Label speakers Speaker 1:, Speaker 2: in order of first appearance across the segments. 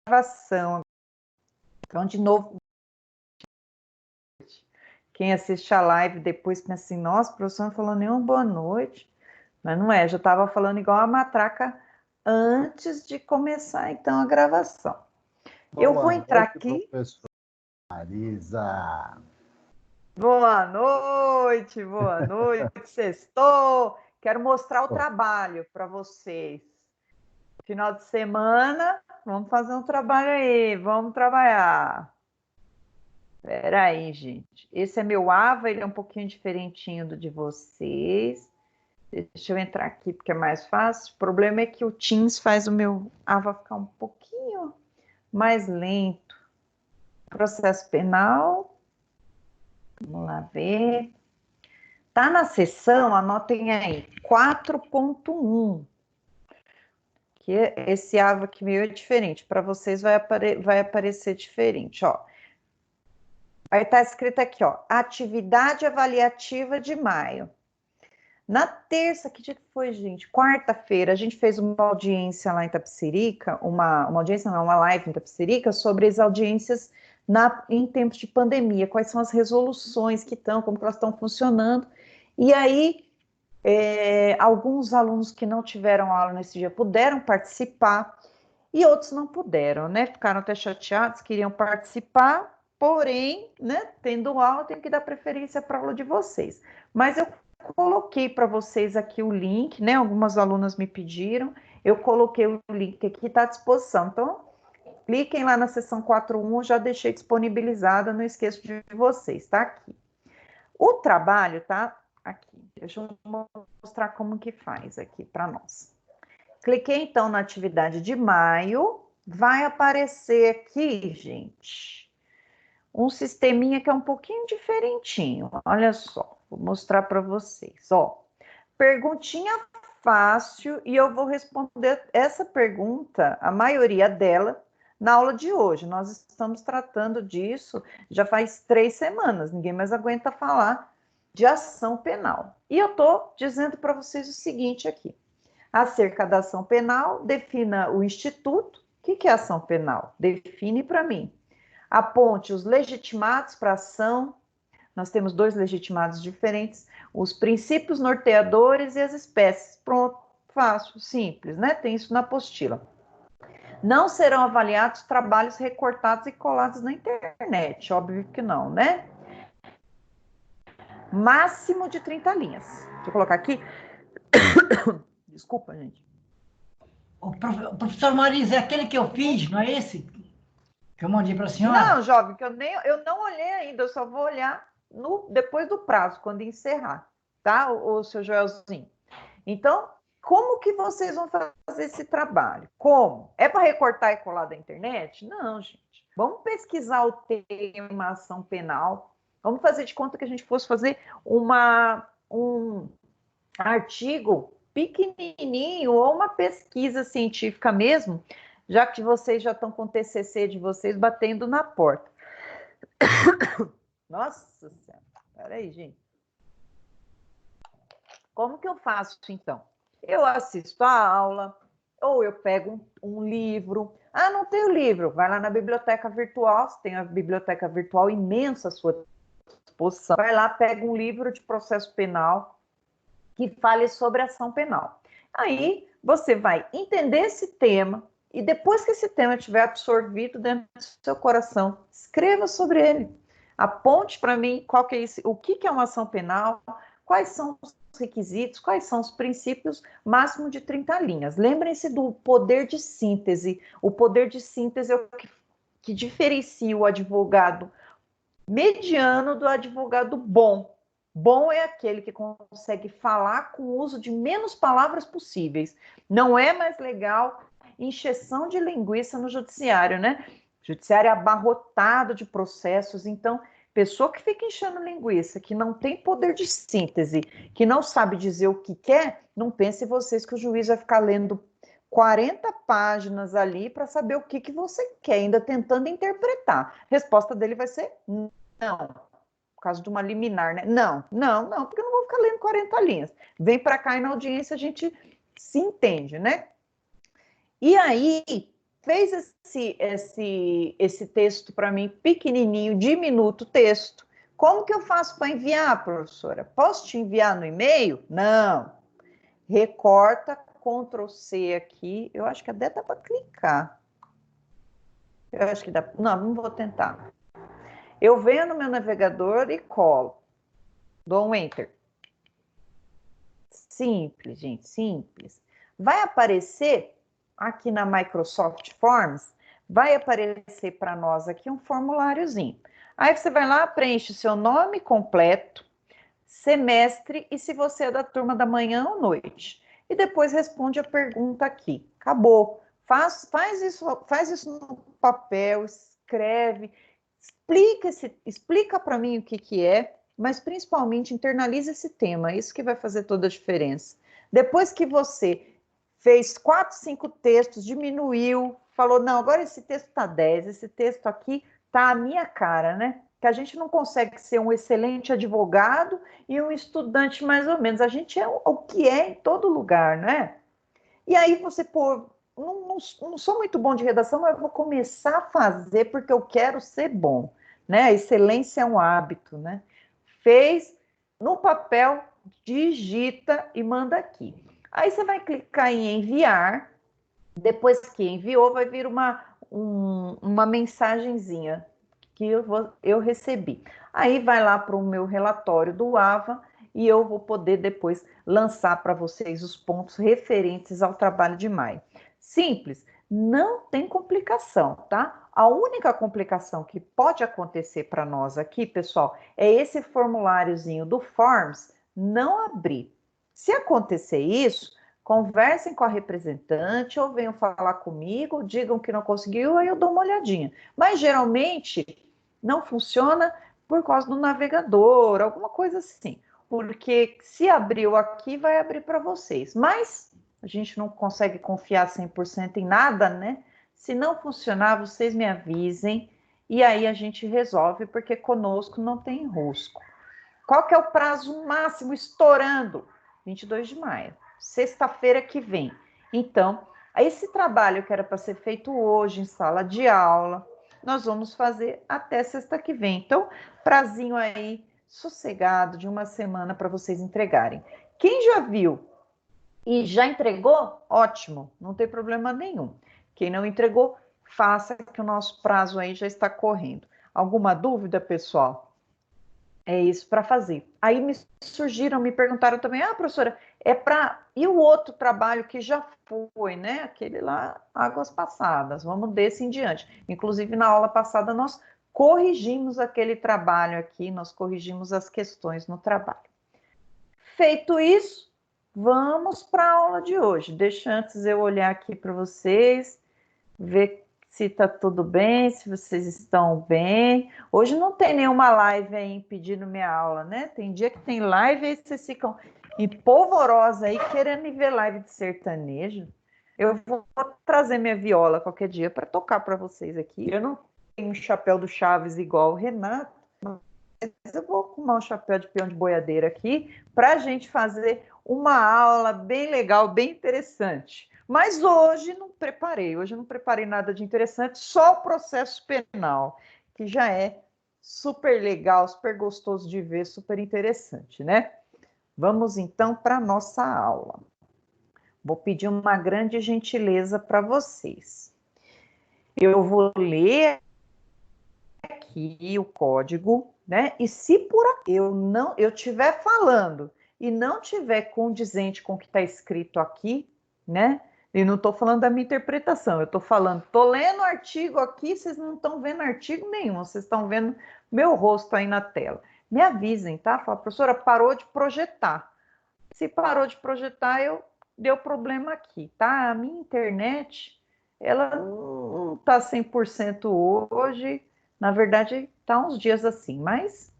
Speaker 1: gravação. Então, de novo, quem assiste a live depois pensa assim, nossa, o professor não falou nenhuma boa noite. Mas não é, já estava falando igual a matraca antes de começar, então, a gravação. Eu vou entrar aqui.
Speaker 2: Professor Marisa.
Speaker 1: Boa noite, sextou. Quero mostrar o trabalho para vocês. Final de semana, vamos fazer um trabalho aí, vamos trabalhar. Espera aí, gente. Esse é meu Ava, ele é um pouquinho diferentinho do de vocês. Deixa eu entrar aqui, porque é mais fácil. O problema é que o Teams faz o meu Ava ficar um pouquinho mais lento. Processo penal. Vamos lá ver. Tá na seção, anotem aí, 4.1. Que esse Ava aqui meio é diferente. Para vocês vai aparecer diferente, ó. Aí tá escrito aqui, ó, atividade avaliativa de maio. Na terça, que dia que foi, gente? Quarta-feira, a gente fez uma audiência lá em Itapecerica, uma audiência, não, uma live em Itapecerica, sobre as audiências em tempos de pandemia, quais são as resoluções que estão, como que elas estão funcionando. E aí, alguns alunos que não tiveram aula nesse dia puderam participar, e outros não puderam, né? Ficaram até chateados, queriam participar, porém, né, tendo aula, tem que dar preferência para a aula de vocês. Mas eu coloquei para vocês aqui o link, né? Algumas alunas me pediram, eu coloquei o link aqui, está à disposição. Então, cliquem lá na seção 4.1, já deixei disponibilizada, não esqueço de vocês, tá aqui. O trabalho tá aqui, deixa eu mostrar como que faz aqui para nós. Cliquei então na atividade de maio, vai aparecer aqui, gente, um sisteminha que é um pouquinho diferentinho, olha só, vou mostrar para vocês, ó. Perguntinha fácil e eu vou responder essa pergunta, a maioria dela, na aula de hoje. Nós estamos tratando disso já faz 3 semanas, ninguém mais aguenta falar de ação penal. E eu estou dizendo para vocês o seguinte aqui. Acerca da ação penal, defina o instituto. O que é ação penal? Define para mim. Aponte os legitimados para ação. Nós temos 2 legitimados diferentes. Os princípios norteadores e as espécies. Pronto, fácil, simples, né? Tem isso na apostila. Não serão avaliados trabalhos recortados e colados na internet. Óbvio que não, né? Máximo de 30 linhas. Deixa eu colocar aqui. Desculpa, gente.
Speaker 3: O professor Marisa, é aquele que eu fiz, não é esse? Que eu mandei para a senhora?
Speaker 1: Não, jovem, que eu não olhei ainda, eu só vou olhar depois do prazo, quando encerrar, tá, o seu Joelzinho? Então, como que vocês vão fazer esse trabalho? Como? É para recortar e colar da internet? Não, gente. Vamos pesquisar o tema ação penal. Vamos fazer de conta que a gente fosse fazer um artigo pequenininho ou uma pesquisa científica mesmo, já que vocês já estão com o TCC de vocês batendo na porta. Nossa Senhora, peraí, gente. Como que eu faço, então? Eu assisto a aula, ou eu pego um livro. Ah, não tenho livro. Vai lá na biblioteca virtual, você tem a biblioteca virtual imensa à sua disposição. Vai lá, pega um livro de processo penal que fale sobre ação penal. Aí você vai entender esse tema e depois que esse tema estiver absorvido dentro do seu coração, escreva sobre ele. Aponte para mim qual que é o que é uma ação penal, quais são os requisitos, quais são os princípios, máximo de 30 linhas. Lembrem-se do poder de síntese. O poder de síntese é o que diferencia o advogado mediano do advogado bom. Bom é aquele que consegue falar com o uso de menos palavras possíveis. Não é mais legal encheção de linguiça no judiciário, né? O judiciário é abarrotado de processos, então, pessoa que fica enchendo linguiça, que não tem poder de síntese, que não sabe dizer o que quer, não pense vocês que o juiz vai ficar lendo 40 páginas ali para saber o que você quer, ainda tentando interpretar. A resposta dele vai ser não. Por causa de uma liminar, né? Não, porque eu não vou ficar lendo 40 linhas. Vem para cá e na audiência a gente se entende, né? E aí, fez esse texto para mim, pequenininho, diminuto texto. Como que eu faço para enviar, professora? Posso te enviar no e-mail? Não. Recorta, Ctrl C aqui. Eu acho que até dá para clicar. Eu acho que dá. Não vou tentar. Eu venho no meu navegador e colo. Dou um Enter. Simples, gente, simples. Vai aparecer aqui na Microsoft Forms, vai aparecer para nós aqui um formuláriozinho. Aí você vai lá, preenche seu nome completo, semestre e se você é da turma da manhã ou noite. E depois responde a pergunta aqui. Acabou. Faz isso no papel, escreve, explica para mim o que é, mas principalmente internaliza esse tema, isso que vai fazer toda a diferença. Depois que você fez 4, 5 textos, diminuiu, falou, não, agora esse texto está 10, esse texto aqui está a minha cara, né? Que a gente não consegue ser um excelente advogado e um estudante mais ou menos, a gente é o que é em todo lugar, né? E aí você, pô, não sou muito bom de redação, mas eu vou começar a fazer porque eu quero ser bom, né? A excelência é um hábito, né? Fez no papel, digita e manda aqui. Aí você vai clicar em enviar, depois que enviou, vai vir uma mensagenzinha que eu recebi. Aí vai lá para o meu relatório do AVA e eu vou poder depois lançar para vocês os pontos referentes ao trabalho de maio. Simples, não tem complicação, tá? A única complicação que pode acontecer para nós aqui, pessoal, é esse formuláriozinho do Forms não abrir. Se acontecer isso, conversem com a representante ou venham falar comigo, digam que não conseguiu, aí eu dou uma olhadinha. Mas geralmente não funciona por causa do navegador, alguma coisa assim. Porque se abriu aqui, vai abrir para vocês. Mas a gente não consegue confiar 100% em nada, né? Se não funcionar, vocês me avisem e aí a gente resolve, porque conosco não tem enrosco. Qual que é o prazo máximo estourando? 22 de maio, sexta-feira que vem. Então, esse trabalho que era para ser feito hoje em sala de aula, nós vamos fazer até sexta que vem. Então, prazinho aí sossegado de uma semana para vocês entregarem. Quem já viu e já entregou, ótimo, não tem problema nenhum. Quem não entregou, faça que o nosso prazo aí já está correndo. Alguma dúvida, pessoal? É isso para fazer. Aí me perguntaram também, professora, é para... E o outro trabalho que já foi, né? Aquele lá, águas passadas, vamos desse em diante. Inclusive, na aula passada, nós corrigimos aquele trabalho aqui, nós corrigimos as questões no trabalho. Feito isso, vamos para a aula de hoje. Deixa antes eu olhar aqui para vocês, ver se está tudo bem, se vocês estão bem. Hoje não tem nenhuma live aí impedindo minha aula, né? Tem dia que tem live e vocês ficam empolvorosa aí querendo ver live de sertanejo. Eu vou trazer minha viola qualquer dia para tocar para vocês aqui. Eu não tenho um chapéu do Chaves igual o Renato, mas eu vou arrumar um chapéu de peão de boiadeira aqui para a gente fazer uma aula bem legal, bem interessante. Mas hoje não preparei nada de interessante, só o processo penal, que já é super legal, super gostoso de ver, super interessante, né? Vamos então para a nossa aula. Vou pedir uma grande gentileza para vocês. Eu vou ler aqui o código, né? E se por eu estiver falando e não tiver condizente com o que está escrito aqui, né? E não estou falando da minha interpretação, eu estou lendo o artigo aqui, vocês não estão vendo artigo nenhum, vocês estão vendo meu rosto aí na tela. Me avisem, tá? Fala, professora, parou de projetar. Se parou de projetar, deu problema aqui, tá? A minha internet, ela não está 100% hoje, na verdade, está uns dias assim, mas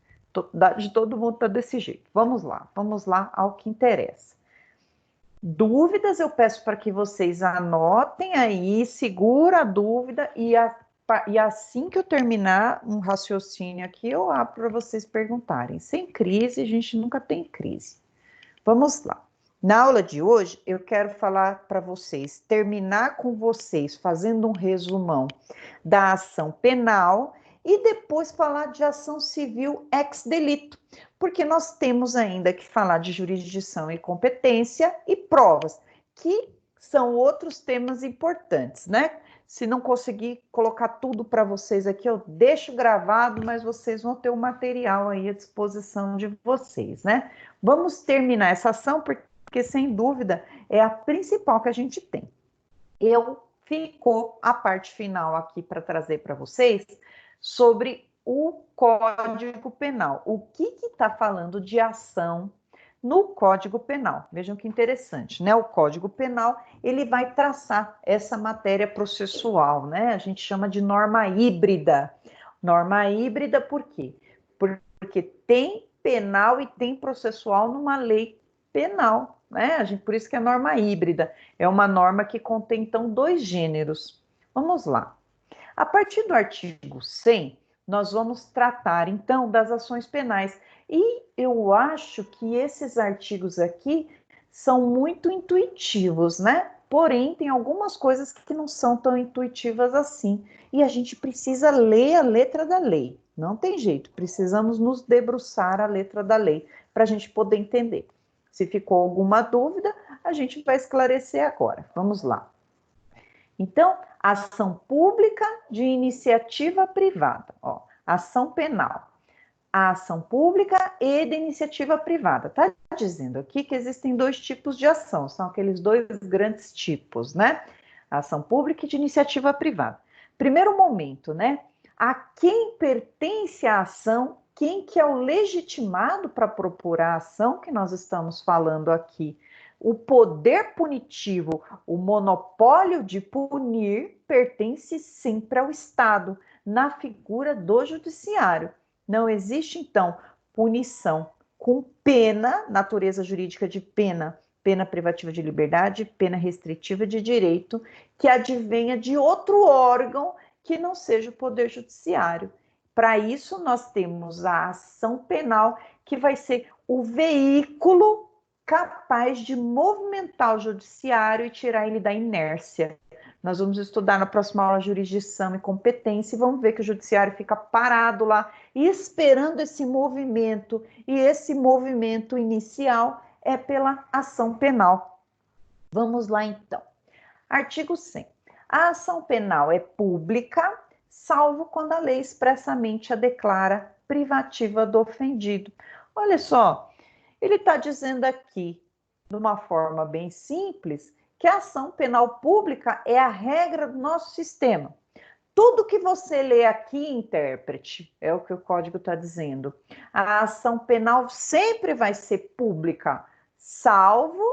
Speaker 1: de todo mundo está desse jeito. Vamos lá ao que interessa. Dúvidas, eu peço para que vocês anotem aí, segura a dúvida e assim que eu terminar um raciocínio aqui, eu abro para vocês perguntarem. Sem crise, a gente nunca tem crise. Vamos lá. Na aula de hoje, eu quero falar para vocês, terminar com vocês, fazendo um resumão da ação penal e depois falar de ação civil ex delito, porque nós temos ainda que falar de jurisdição e competência e provas, que são outros temas importantes, né? Se não conseguir colocar tudo para vocês aqui, eu deixo gravado, mas vocês vão ter o material aí à disposição de vocês, né? Vamos terminar essa ação, porque sem dúvida é a principal que a gente tem. Ficou a parte final aqui para trazer para vocês sobre o Código Penal. O que está falando de ação no Código Penal? Vejam que interessante, né? O Código Penal, ele vai traçar essa matéria processual, né? A gente chama de norma híbrida. Norma híbrida por quê? Porque tem penal e tem processual numa lei penal, né? Por isso que é norma híbrida. É uma norma que contém, então, 2 gêneros. Vamos lá. A partir do artigo 100, nós vamos tratar, então, das ações penais. E eu acho que esses artigos aqui são muito intuitivos, né? Porém, tem algumas coisas que não são tão intuitivas assim. E a gente precisa ler a letra da lei. Não tem jeito, precisamos nos debruçar a letra da lei para a gente poder entender. Se ficou alguma dúvida, a gente vai esclarecer agora. Vamos lá. Então, ação pública de iniciativa privada. Ó, ação penal. A ação pública e de iniciativa privada. Está dizendo aqui que existem 2 tipos de ação, são aqueles 2 grandes tipos, né? Ação pública e de iniciativa privada. Primeiro momento, né? A quem pertence a ação, quem que é o legitimado para propor a ação que nós estamos falando aqui. O poder punitivo, o monopólio de punir, pertence sempre ao Estado, na figura do judiciário. Não existe, então, punição com pena, natureza jurídica de pena, pena privativa de liberdade, pena restritiva de direito, que advenha de outro órgão que não seja o Poder Judiciário. Para isso, nós temos a ação penal, que vai ser o veículo capaz de movimentar o judiciário e tirar ele da inércia. Nós vamos estudar na próxima aula jurisdição e competência e vamos ver que o judiciário fica parado lá esperando esse movimento. E esse movimento inicial é pela ação penal. Vamos lá então. Artigo 100. A ação penal é pública, salvo quando a lei expressamente a declara privativa do ofendido. Olha só, ele está dizendo aqui, de uma forma bem simples, que a ação penal pública é a regra do nosso sistema. Tudo que você lê aqui, intérprete, é o que o código está dizendo. A ação penal sempre vai ser pública, salvo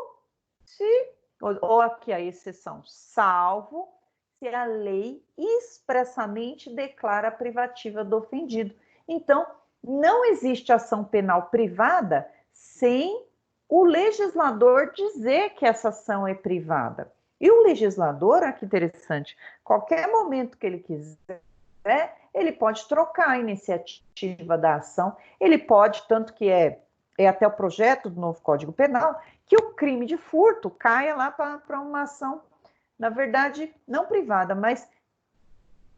Speaker 1: se, ou aqui a exceção, salvo se a lei expressamente declara a privativa do ofendido. Então, não existe ação penal privada sem o legislador dizer que essa ação é privada. E o legislador, olha que interessante, qualquer momento que ele quiser, ele pode trocar a iniciativa da ação, ele pode, tanto que é até o projeto do novo Código Penal, que o crime de furto caia lá para uma ação, na verdade, não privada, mas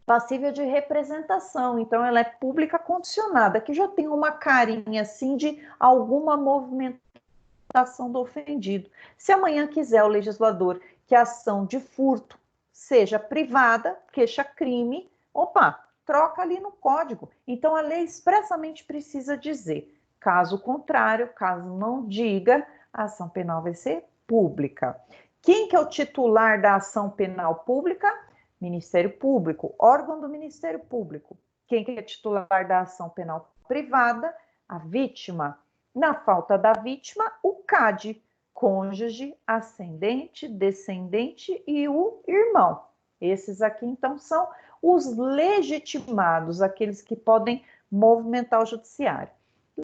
Speaker 1: passível de representação. Então, ela é pública condicionada, que já tem uma carinha assim de alguma movimentação do ofendido. Se amanhã quiser o legislador que a ação de furto seja privada, queixa-crime, opa, troca ali no código. Então, a lei expressamente precisa dizer. Caso contrário, caso não diga, a ação penal vai ser pública. Quem que é o titular da ação penal pública? Ministério Público, órgão do Ministério Público. Quem que é titular da ação penal privada? A vítima. Na falta da vítima, o CAD, cônjuge, ascendente, descendente e o irmão. Esses aqui, então, são os legitimados, aqueles que podem movimentar o judiciário.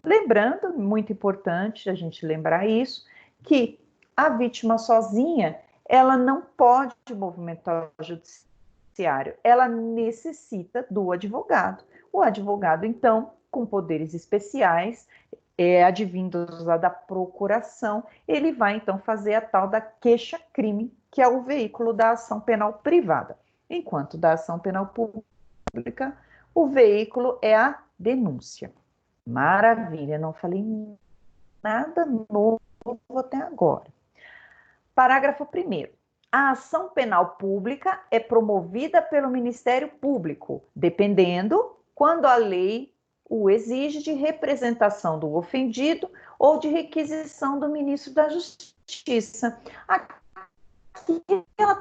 Speaker 1: Lembrando, muito importante a gente lembrar isso, que a vítima sozinha, ela não pode movimentar o judiciário, ela necessita do advogado. O advogado, então, com poderes especiais, advindos lá da procuração, ele vai então fazer a tal da queixa-crime, que é o veículo da ação penal privada. Enquanto da ação penal pública, o veículo é a denúncia. Maravilha, não falei nada novo até agora. Parágrafo 1º. A ação penal pública é promovida pelo Ministério Público, dependendo, quando a lei o exige, de representação do ofendido ou de requisição do ministro da Justiça. Aqui,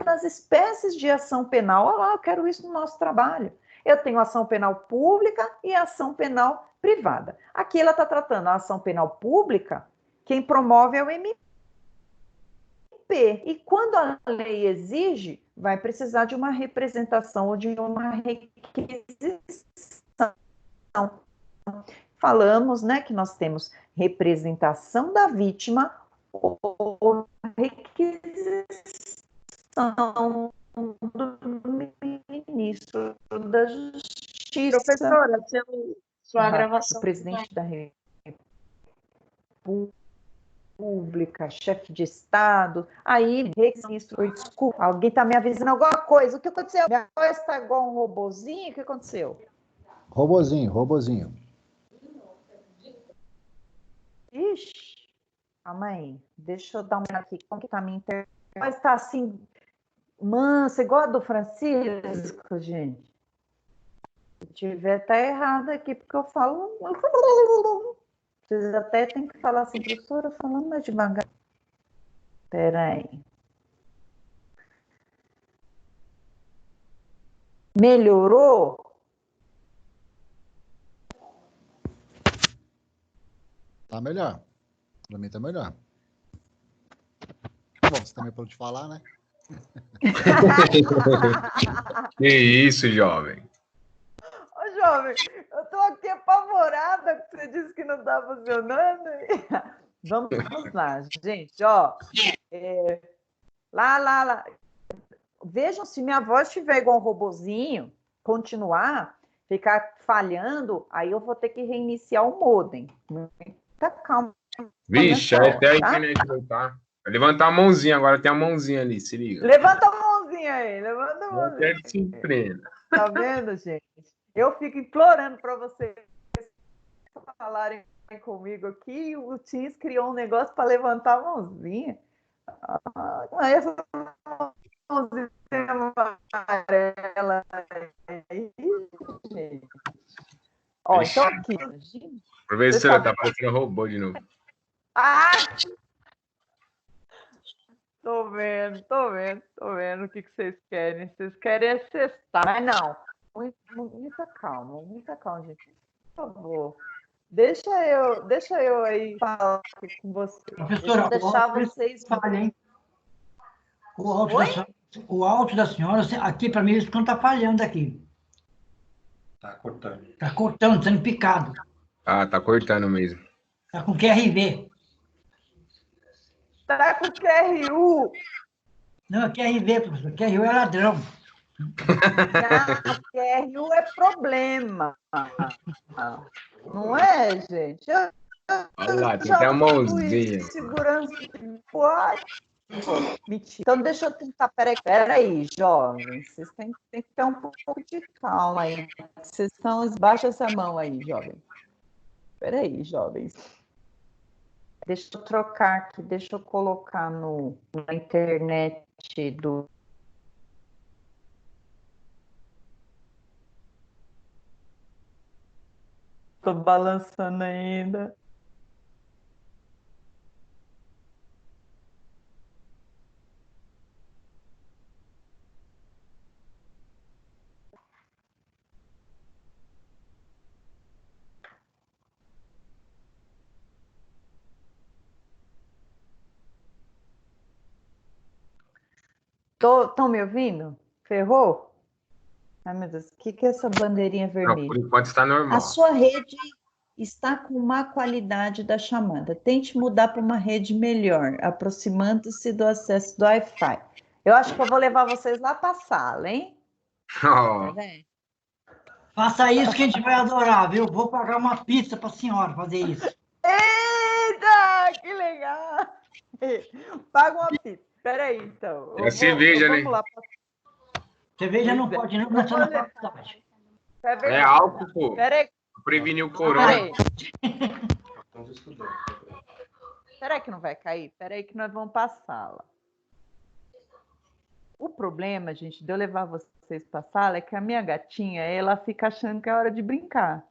Speaker 1: nas espécies de ação penal, olha lá, eu quero isso no nosso trabalho. Eu tenho ação penal pública e ação penal privada. Aqui ela está tratando a ação penal pública, quem promove é o MP. E quando a lei exige, vai precisar de uma representação ou de uma requisição. Falamos, né, que nós temos representação da vítima ou requisição do ministro da Justiça.
Speaker 4: Professora, sua gravação.
Speaker 1: O presidente da República, chefe de Estado, aí, ministro, desculpa, alguém está me avisando alguma coisa, o que aconteceu? Minha voz está igual um robozinho, o que aconteceu?
Speaker 2: Robozinho.
Speaker 1: Ixi, calma aí, deixa eu dar uma olhada aqui, como que tá a minha internet? Mas tá assim, mansa, igual a do Francisco, gente. Se tiver, tá errado aqui, porque eu falo... Vocês até tem que falar assim, professora, falando mais devagar. Espera aí. Melhorou?
Speaker 2: Tá melhor. Pra mim tá melhor. Bom, você também pode falar, né?
Speaker 5: Que isso, jovem.
Speaker 1: Ô, jovem, eu tô aqui apavorada que você disse que não tá funcionando. Vamos lá, gente, ó. Lá. Vejam, se minha voz estiver igual um robozinho, continuar, ficar falhando, aí eu vou ter que reiniciar o modem. Muita calma.
Speaker 5: Vixe,
Speaker 1: Olha só,
Speaker 5: até a
Speaker 1: tá?
Speaker 5: internet voltar. Vai levantar a mãozinha, agora tem a mãozinha ali, se liga.
Speaker 1: Levanta a mãozinha aí, levanta a
Speaker 5: Não
Speaker 1: mãozinha.
Speaker 5: quero que se empreenda.
Speaker 1: Tá vendo, gente? Eu fico implorando para vocês falarem comigo aqui. O Teams criou um negócio para levantar a mãozinha. Essa mãozinha amarela aí, gente. Ó, então aqui, gente.
Speaker 5: Professora, tá parecendo robô de novo.
Speaker 1: Ah! Tô vendo o que vocês querem. Vocês querem é cestar, mas não. Muita calma, gente. Por favor. Deixa eu aí falar com vocês.
Speaker 3: Professora,
Speaker 1: deixar vocês.
Speaker 3: Falha, hein? O áudio da senhora, aqui para mim, não está falhando aqui.
Speaker 6: Tá cortando.
Speaker 3: Está cortando, sendo picado.
Speaker 5: Ah, tá cortando mesmo.
Speaker 3: Está com QRV.
Speaker 1: Tá com QRU.
Speaker 3: Não, QRV, professor. QRU é ladrão.
Speaker 1: QRU é problema. Não é, gente?
Speaker 5: Olha lá, tem até a mãozinha.
Speaker 1: Segurança. Mentira. Então, deixa eu tentar. Peraí, jovens. Vocês têm que ter um pouco de calma aí. Vocês estão. Baixa essa mão aí, jovem. Peraí, jovens. Deixa eu trocar aqui. Deixa eu colocar na internet do. Tô balançando ainda. Estão me ouvindo? Ferrou? Ai, meu Deus, o que é essa bandeirinha vermelha?
Speaker 5: Não, por enquanto está normal.
Speaker 1: A sua rede está com má qualidade da chamada. Tente mudar para uma rede melhor, aproximando-se do acesso do Wi-Fi. Eu acho que eu vou levar vocês lá para a sala, hein?
Speaker 5: Oh.
Speaker 1: Tá vendo?
Speaker 3: Faça isso que a gente vai adorar, viu? Vou pagar uma pizza para a senhora fazer isso.
Speaker 1: Eita, que legal! Paga uma pizza. Peraí, então.
Speaker 5: É cerveja, né?
Speaker 1: Vamos lá.
Speaker 3: Cerveja não
Speaker 1: Pois é.
Speaker 3: pode, não, nós estamos na faculdade.
Speaker 1: É
Speaker 5: É
Speaker 1: verdade.
Speaker 5: álcool, pô.
Speaker 1: Peraí,
Speaker 5: Prevenir o corona.
Speaker 1: peraí.
Speaker 6: Estamos estudando.
Speaker 1: Peraí que não vai cair. Peraí que nós vamos para a sala. O problema, gente, de eu levar vocês para a sala é que a minha gatinha, ela fica achando que é hora de brincar.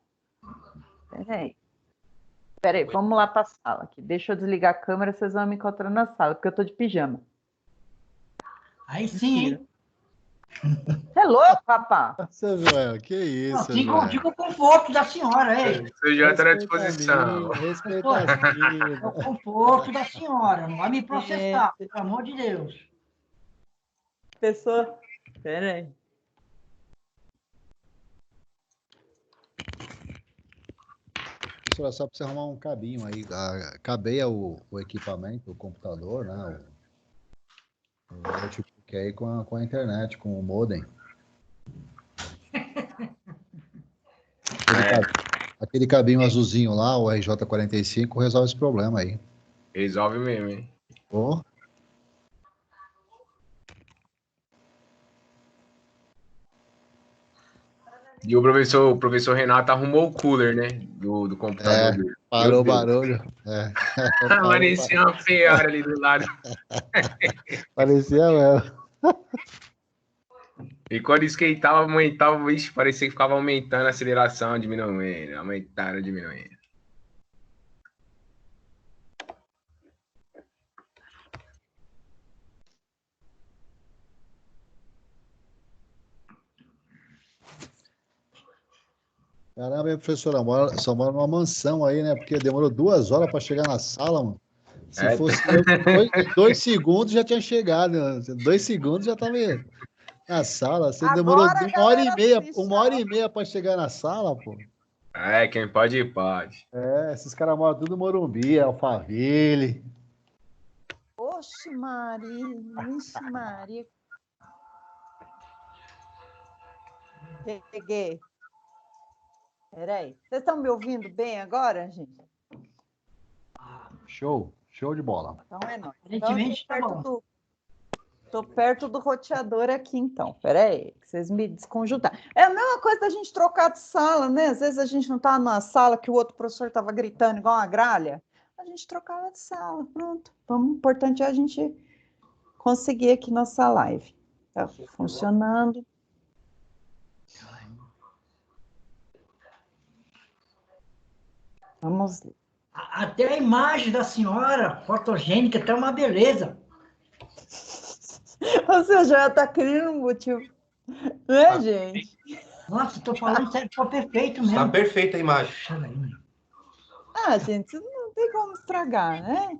Speaker 1: Peraí, vamos lá para a sala aqui. Deixa eu desligar a câmera, vocês vão me encontrar na sala, porque eu tô de pijama.
Speaker 3: Aí sim, hein?
Speaker 1: Você é louco, rapaz?
Speaker 2: Nossa, Joel, que
Speaker 3: Não,
Speaker 2: isso,
Speaker 3: diga
Speaker 2: Joel?
Speaker 3: o conforto da senhora, hein?
Speaker 5: O seu já tá à
Speaker 2: Respeita a
Speaker 5: disposição.
Speaker 2: mina, respeita a
Speaker 3: É o
Speaker 2: vida.
Speaker 3: conforto da senhora. Não vai me processar,
Speaker 1: Gente.
Speaker 3: pelo amor de Deus.
Speaker 1: Pessoa. Peraí.
Speaker 2: Professora, só precisa arrumar um cabinho aí. Cabeia o equipamento, o computador, né? O notebook aí com a internet, com o modem. Aquele cabinho azulzinho lá, o RJ45, resolve esse problema aí.
Speaker 5: Resolve mesmo, hein?
Speaker 2: Ô,
Speaker 5: E o professor Renato arrumou o cooler, né? Do computador dele.
Speaker 2: parou o
Speaker 5: Meu Deus.
Speaker 2: barulho.
Speaker 5: Parecia uma peara ali do lado.
Speaker 2: Parecia mesmo.
Speaker 5: E quando esquentava, aumentava, vixe, parecia que ficava aumentando a aceleração, diminuindo, aumentando, diminuindo.
Speaker 2: Caramba, hein, professora, só mora numa mansão aí, né? Porque demorou 2 horas para chegar na sala, mano. Se
Speaker 5: É,
Speaker 2: fosse eu, em 2 segundos já tinha chegado, né? 2 segundos já estava na sala. Você demorou
Speaker 1: Agora a
Speaker 2: uma hora e
Speaker 1: galera
Speaker 2: meia,
Speaker 1: assiste,
Speaker 2: uma hora e meia para chegar na sala, pô.
Speaker 5: quem pode, pode.
Speaker 2: Esses caras moram tudo no Morumbi, Alphaville.
Speaker 1: Oxe, Maria. Vixe, Maria. Peguei. Peraí. Vocês estão me ouvindo bem agora, gente?
Speaker 2: Show de bola.
Speaker 1: Então é nóis. Então,
Speaker 3: Aparentemente tá bom.
Speaker 1: Tô perto do roteador aqui, então. Peraí, que vocês me desconjuntaram. É a mesma coisa da gente trocar de sala, né? Às vezes a gente não tá na sala que o outro professor estava gritando igual uma gralha. A gente trocava de sala, pronto. O importante é a gente conseguir aqui nossa live. Tá funcionando. Vamos lá.
Speaker 3: Até a imagem da senhora, fotogênica, até uma beleza.
Speaker 1: Você já está criando um motivo, né, gente?
Speaker 3: Nossa, estou falando sério, ficou perfeito mesmo.
Speaker 6: Está perfeita a imagem.
Speaker 3: Deixa aí, mãe.
Speaker 1: Ah, gente, não tem como estragar, né?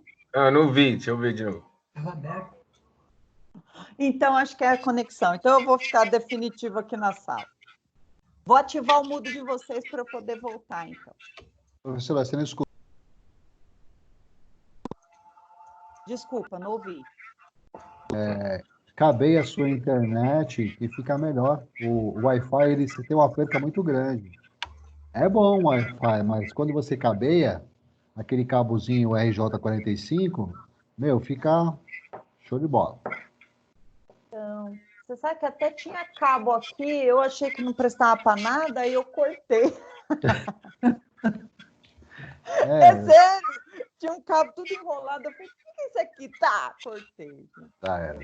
Speaker 5: Não vi, deixa eu ver de novo.
Speaker 3: Estava aberto.
Speaker 1: Então, acho que é a conexão. Então, eu vou ficar definitivo aqui na sala. Vou ativar o mudo de vocês para eu poder voltar, então.
Speaker 2: Professora, você não escuta.
Speaker 1: Desculpa, não ouvi.
Speaker 2: Cabeia a sua internet e fica melhor. O Wi-Fi, ele tem uma perca muito grande. É bom o Wi-Fi, mas quando você cabeia, aquele cabozinho RJ45, fica show de bola.
Speaker 1: Então, você sabe que até tinha cabo aqui, eu achei que não prestava para nada, aí eu cortei. É sério, tinha um cabo tudo enrolado. Eu falei, o que é isso aqui? Tá, cortei.
Speaker 2: Já era.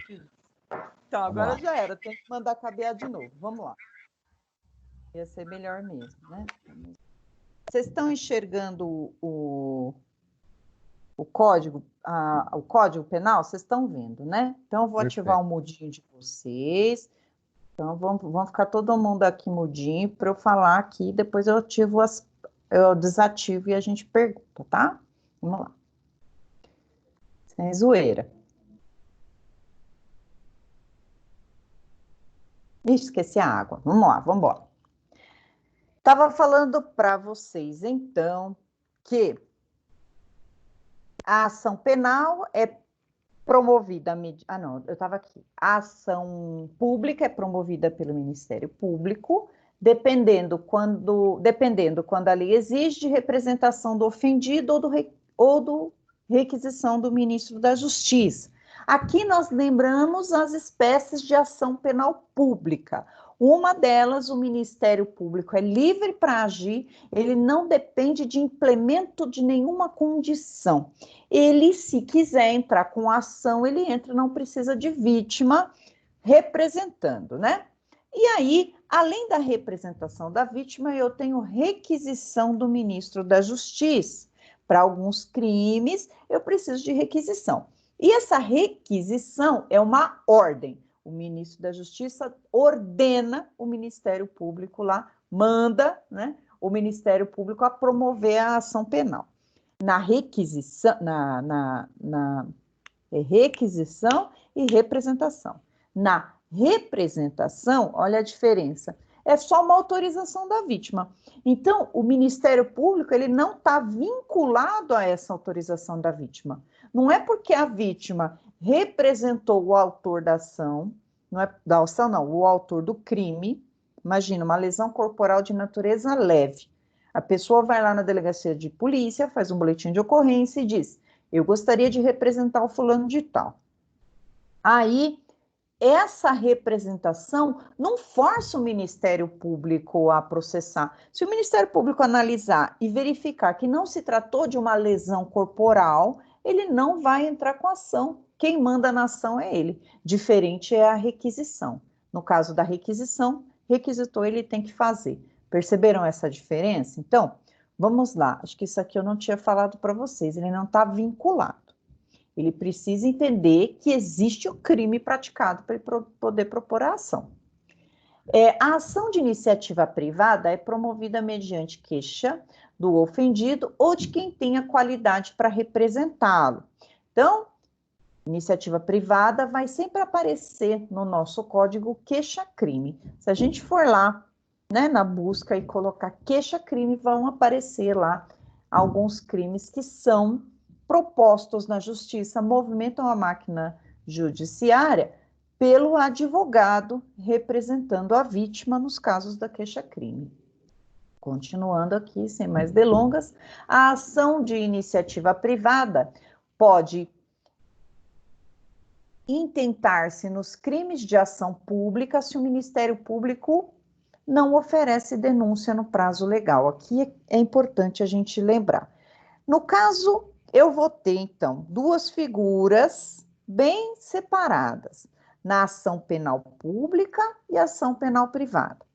Speaker 1: Então,
Speaker 2: Vamos
Speaker 1: agora
Speaker 2: lá.
Speaker 1: já era, tem que mandar cabear de novo. Vamos lá. Ia ser melhor mesmo, né? Vocês estão enxergando o código, o código penal? Vocês estão vendo, né? Então, eu vou ativar o mudinho de vocês. Então, vamos ficar todo mundo aqui mudinho para eu falar aqui, depois eu ativo eu desativo e a gente pergunta, tá? Vamos lá. Sem zoeira. Ixi, esqueci a água. Vamos lá, vamos embora. Estava falando para vocês, então, que a ação penal é promovida... não, eu estava aqui. A ação pública é promovida pelo Ministério Público, dependendo quando a lei exige de representação do ofendido ou do requisição do ministro da Justiça. Aqui nós lembramos as espécies de ação penal pública. Uma delas, o Ministério Público é livre para agir, ele não depende de implemento de nenhuma condição. Ele, se quiser entrar com a ação, ele entra, não precisa de vítima representando, né? E aí, além da representação da vítima, eu tenho requisição do ministro da Justiça. Para alguns crimes, eu preciso de requisição. E essa requisição é uma ordem. O ministro da Justiça ordena o Ministério Público lá, manda, né, o Ministério Público a promover a ação penal. Na requisição, requisição e representação. Na representação, olha a diferença, é só uma autorização da vítima. Então, o Ministério Público, ele não está vinculado a essa autorização da vítima. Não é porque a vítima representou o autor da ação, não é da ação não, o autor do crime. Imagina, uma lesão corporal de natureza leve. A pessoa vai lá na delegacia de polícia, faz um boletim de ocorrência e diz: eu gostaria de representar o fulano de tal. Aí, essa representação não força o Ministério Público a processar. Se o Ministério Público analisar e verificar que não se tratou de uma lesão corporal, ele não vai entrar com a ação. Quem manda na ação é ele. Diferente é a requisição. No caso da requisição, requisitou, ele tem que fazer. Perceberam essa diferença? Então, vamos lá. Acho que isso aqui eu não tinha falado para vocês. Ele não está vinculado. Ele precisa entender que existe o crime praticado para ele poder propor a ação. A ação de iniciativa privada é promovida mediante queixa do ofendido ou de quem tenha qualidade para representá-lo. Então, iniciativa privada vai sempre aparecer no nosso código queixa-crime. Se a gente for lá, né, na busca e colocar queixa-crime, vão aparecer lá alguns crimes que são propostos na justiça, movimentam a máquina judiciária pelo advogado representando a vítima nos casos da queixa-crime. Continuando aqui, sem mais delongas, a ação de iniciativa privada pode intentar-se nos crimes de ação pública se o Ministério Público não oferece denúncia no prazo legal. Aqui é importante a gente lembrar. No caso, eu vou ter, então, duas figuras bem separadas, na ação penal pública e ação penal privada.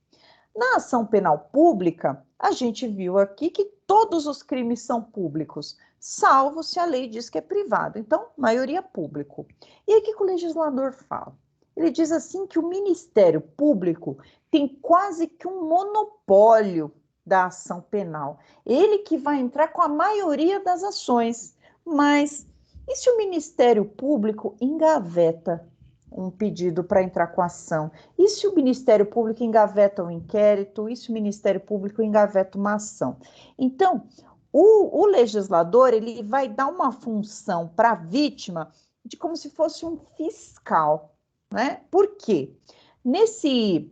Speaker 1: Na ação penal pública, a gente viu aqui que todos os crimes são públicos, salvo se a lei diz que é privado. Então, maioria público. E aí, o que o legislador fala? Ele diz assim que o Ministério Público tem quase que um monopólio da ação penal. Ele que vai entrar com a maioria das ações. Mas e se o Ministério Público engaveta um pedido para entrar com a ação? E se o Ministério Público engaveta um inquérito? E se o Ministério Público engaveta uma ação? Então, o legislador, ele vai dar uma função para a vítima de como se fosse um fiscal, né? Por quê? Nesse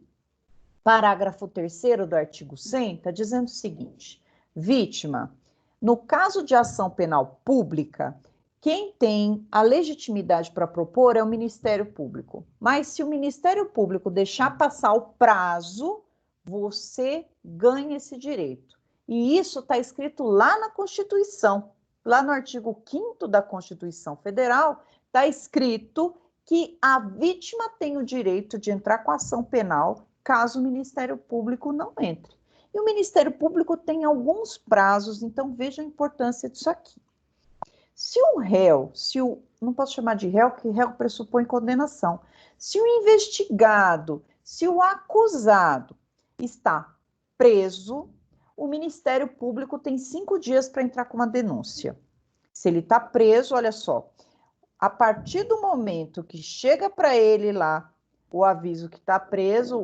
Speaker 1: parágrafo 3º do artigo 100, está dizendo o seguinte: vítima, no caso de ação penal pública, quem tem a legitimidade para propor é o Ministério Público. Mas se o Ministério Público deixar passar o prazo, você ganha esse direito. E isso está escrito lá na Constituição. Lá no artigo 5º da Constituição Federal, está escrito que a vítima tem o direito de entrar com ação penal caso o Ministério Público não entre. E o Ministério Público tem alguns prazos, então veja a importância disso aqui. Se o réu, não posso chamar de réu, porque réu pressupõe condenação. Se o investigado, se o acusado está preso, o Ministério Público tem 5 dias para entrar com uma denúncia. Se ele está preso, olha só, a partir do momento que chega para ele lá o aviso que está preso,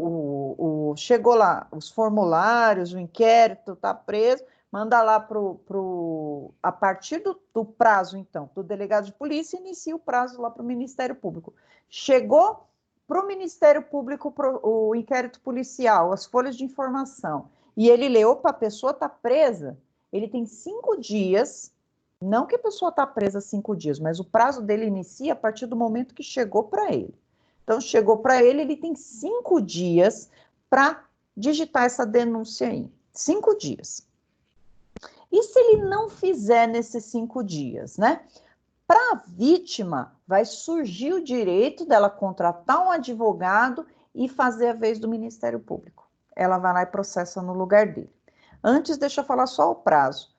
Speaker 1: chegou lá os formulários, o inquérito está preso, manda lá a partir do prazo, então, do delegado de polícia, inicia o prazo lá para o Ministério Público. Chegou para o Ministério Público o inquérito policial, as folhas de informação, e ele lê, opa, a pessoa está presa, ele tem 5 dias, não que a pessoa está presa 5 dias, mas o prazo dele inicia a partir do momento que chegou para ele. Então, chegou para ele, ele tem 5 dias para digitar essa denúncia aí. 5 dias. E se ele não fizer nesses 5 dias, né? Para a vítima, vai surgir o direito dela contratar um advogado e fazer a vez do Ministério Público. Ela vai lá e processa no lugar dele. Antes, deixa eu falar só o prazo.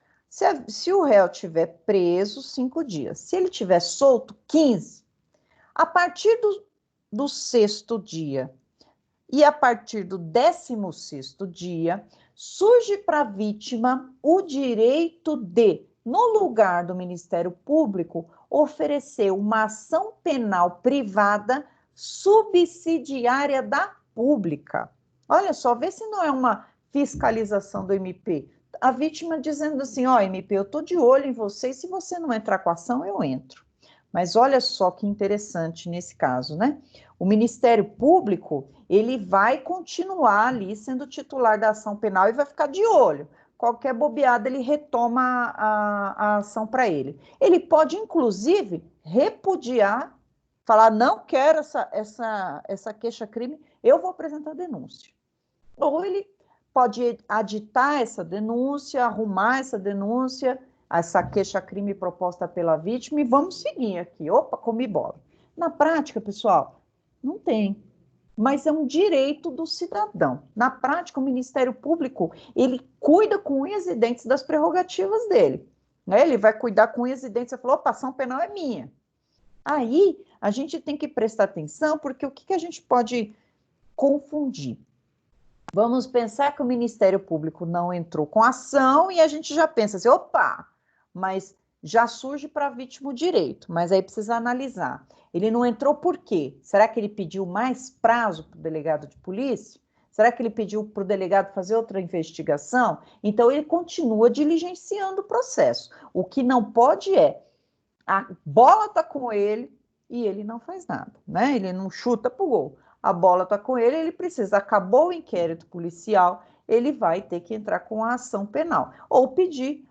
Speaker 1: Se o réu tiver preso, 5 dias. Se ele tiver solto, 15. A partir do 6º dia e a partir do 16º dia, surge para a vítima o direito de, no lugar do Ministério Público, oferecer uma ação penal privada subsidiária da pública. Olha só, vê se não é uma fiscalização do MP. A vítima dizendo assim, ó, MP, eu estou de olho em você e se você não entrar com a ação, eu entro. Mas olha só que interessante nesse caso, né? O Ministério Público, ele vai continuar ali sendo titular da ação penal e vai ficar de olho. Qualquer bobeada, ele retoma a ação para ele. Ele pode, inclusive, repudiar, falar, não quero essa queixa-crime, eu vou apresentar denúncia. Ou ele pode aditar essa denúncia, arrumar essa denúncia, essa queixa-crime proposta pela vítima, e vamos seguir aqui. Opa, comi bola. Na prática, pessoal, não tem. Mas é um direito do cidadão. Na prática, o Ministério Público, ele cuida com unhas e dentes das prerrogativas dele. Né? Ele vai cuidar com unhas e dentes e falou, opa, a ação penal é minha. Aí, a gente tem que prestar atenção, porque o que a gente pode confundir? Vamos pensar que o Ministério Público não entrou com ação e a gente já pensa assim, opa, mas já surge para a vítima o direito, mas aí precisa analisar. Ele não entrou por quê? Será que ele pediu mais prazo para o delegado de polícia? Será que ele pediu para o delegado fazer outra investigação? Então, ele continua diligenciando o processo. O que não pode é, a bola está com ele e ele não faz nada, né? Ele não chuta para o gol. A bola está com ele, ele precisa, acabou o inquérito policial, ele vai ter que entrar com a ação penal, ou pedir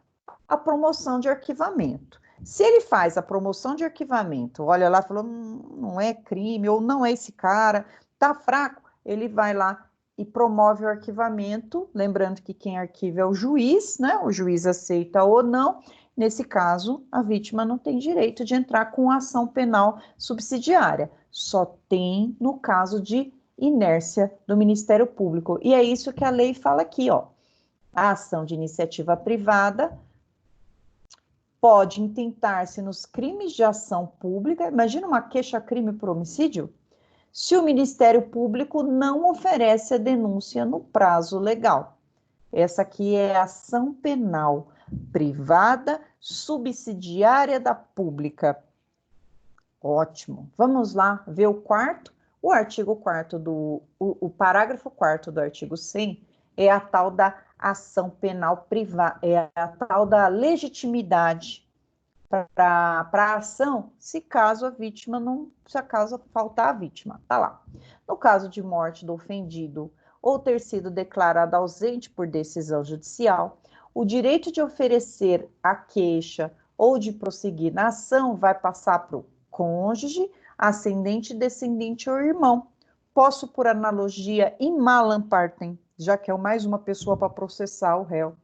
Speaker 1: a promoção de arquivamento. Se ele faz a promoção de arquivamento, olha lá, falou, não é crime, ou não é esse cara, tá fraco, ele vai lá e promove o arquivamento, lembrando que quem arquiva é o juiz, né? O juiz aceita ou não. Nesse caso, a vítima não tem direito de entrar com ação penal subsidiária, só tem no caso de inércia do Ministério Público. E é isso que a lei fala aqui, ó. A ação de iniciativa privada pode intentar-se nos crimes de ação pública, imagina uma queixa-crime por homicídio, se o Ministério Público não oferece a denúncia no prazo legal. Essa aqui é a ação penal privada subsidiária da pública. Ótimo. Vamos lá ver o artigo 4º o parágrafo 4º do artigo 100 é a tal da ação penal privada, é a tal da legitimidade para a ação, se caso a vítima não, se acaso faltar a vítima, tá lá. No caso de morte do ofendido ou ter sido declarado ausente por decisão judicial, o direito de oferecer a queixa ou de prosseguir na ação vai passar para o cônjuge, ascendente, descendente ou irmão. Posso, por analogia, in malam partem, já que é mais uma pessoa para processar o réu,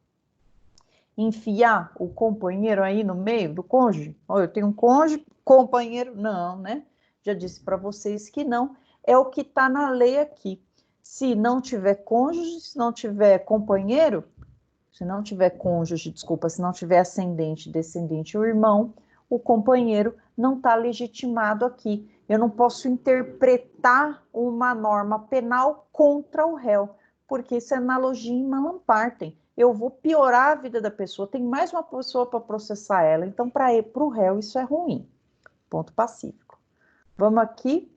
Speaker 1: enfiar o companheiro aí no meio do cônjuge? Eu tenho um cônjuge, companheiro? Não, né? Já disse para vocês que não. É o que está na lei aqui. Se não tiver cônjuge, se não tiver companheiro, se não tiver cônjuge, desculpa, se não tiver ascendente, descendente ou irmão, o companheiro não está legitimado aqui. Eu não posso interpretar uma norma penal contra o réu, porque isso é analogia in malam partem. Eu vou piorar a vida da pessoa, tem mais uma pessoa para processar ela, então para o réu isso é ruim. Ponto pacífico. Vamos aqui,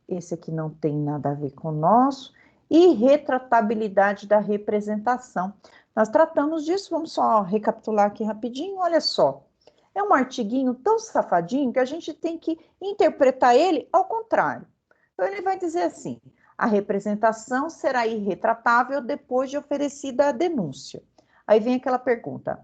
Speaker 1: esse aqui não tem nada a ver com o nosso, e retratabilidade da representação. Nós tratamos disso, vamos só recapitular aqui rapidinho, olha só. É um artiguinho tão safadinho que a gente tem que interpretar ele ao contrário. Então, ele vai dizer assim: a representação será irretratável depois de oferecida a denúncia. Aí vem aquela pergunta: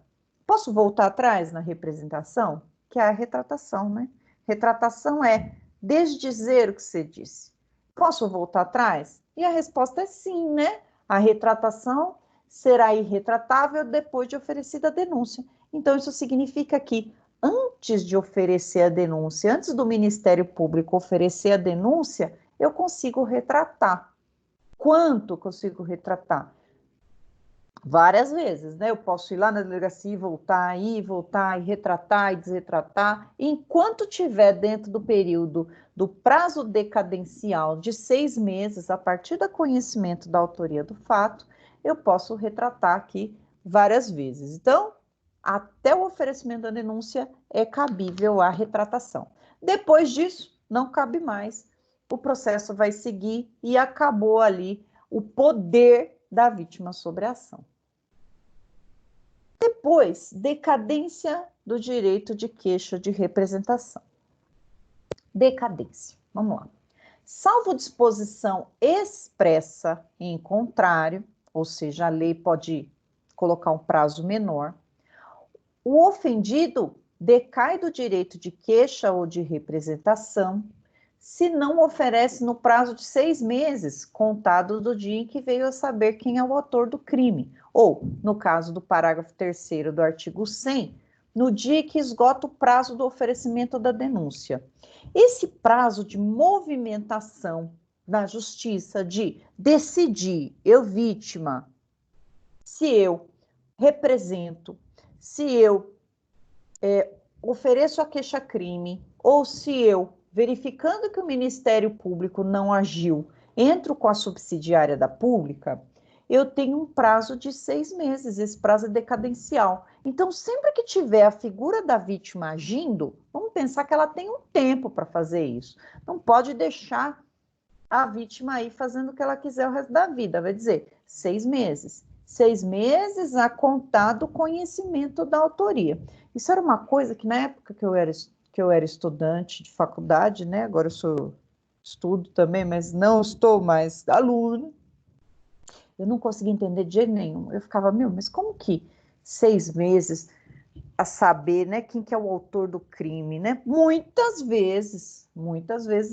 Speaker 1: posso voltar atrás na representação? Que é a retratação, né? Retratação é desdizer o que você disse. Posso voltar atrás? E a resposta é sim, né? A retratação será irretratável depois de oferecida a denúncia. Então, isso significa que antes de oferecer a denúncia, antes do Ministério Público oferecer a denúncia, eu consigo retratar. Quanto consigo retratar? Várias vezes, né? Eu posso ir lá na delegacia e voltar, e retratar e desretratar. Enquanto tiver dentro do período do prazo decadencial de 6 meses, a partir do conhecimento da autoria do fato, eu posso retratar aqui várias vezes. Então, até o oferecimento da denúncia é cabível a retratação. Depois disso, não cabe mais. O processo vai seguir e acabou ali o poder da vítima sobre a ação. Depois, decadência do direito de queixa de representação. Decadência, vamos lá. Salvo disposição expressa em contrário, ou seja, a lei pode colocar um prazo menor, o ofendido decai do direito de queixa ou de representação se não oferece no prazo de 6 meses, contado do dia em que veio a saber quem é o autor do crime, ou, no caso do parágrafo 3º do artigo 100, no dia que esgota o prazo do oferecimento da denúncia. Esse prazo de movimentação da justiça de decidir, eu vítima, se eu represento, se eu ofereço a queixa-crime, ou se eu, verificando que o Ministério Público não agiu, entro com a subsidiária da pública, eu tenho um prazo de 6 meses, esse prazo é decadencial. Então, sempre que tiver a figura da vítima agindo, vamos pensar que ela tem um tempo para fazer isso. Não pode deixar a vítima aí fazendo o que ela quiser o resto da vida, vai dizer 6 meses. 6 meses a contar do conhecimento da autoria. Isso era uma coisa que na época que eu era estudante de faculdade, né? Agora eu estudo também, mas não estou mais aluna. Eu não conseguia entender de jeito nenhum. Eu ficava, mas como que 6 meses a saber, né, quem que é o autor do crime, né? Muitas vezes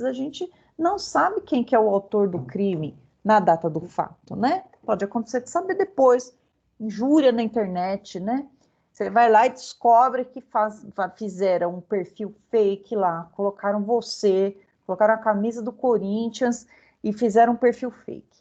Speaker 1: a gente não sabe quem que é o autor do crime na data do fato, né? Pode acontecer de saber depois, injúria na internet, né? Você vai lá e descobre que fizeram um perfil fake lá, colocaram a camisa do Corinthians e fizeram um perfil fake.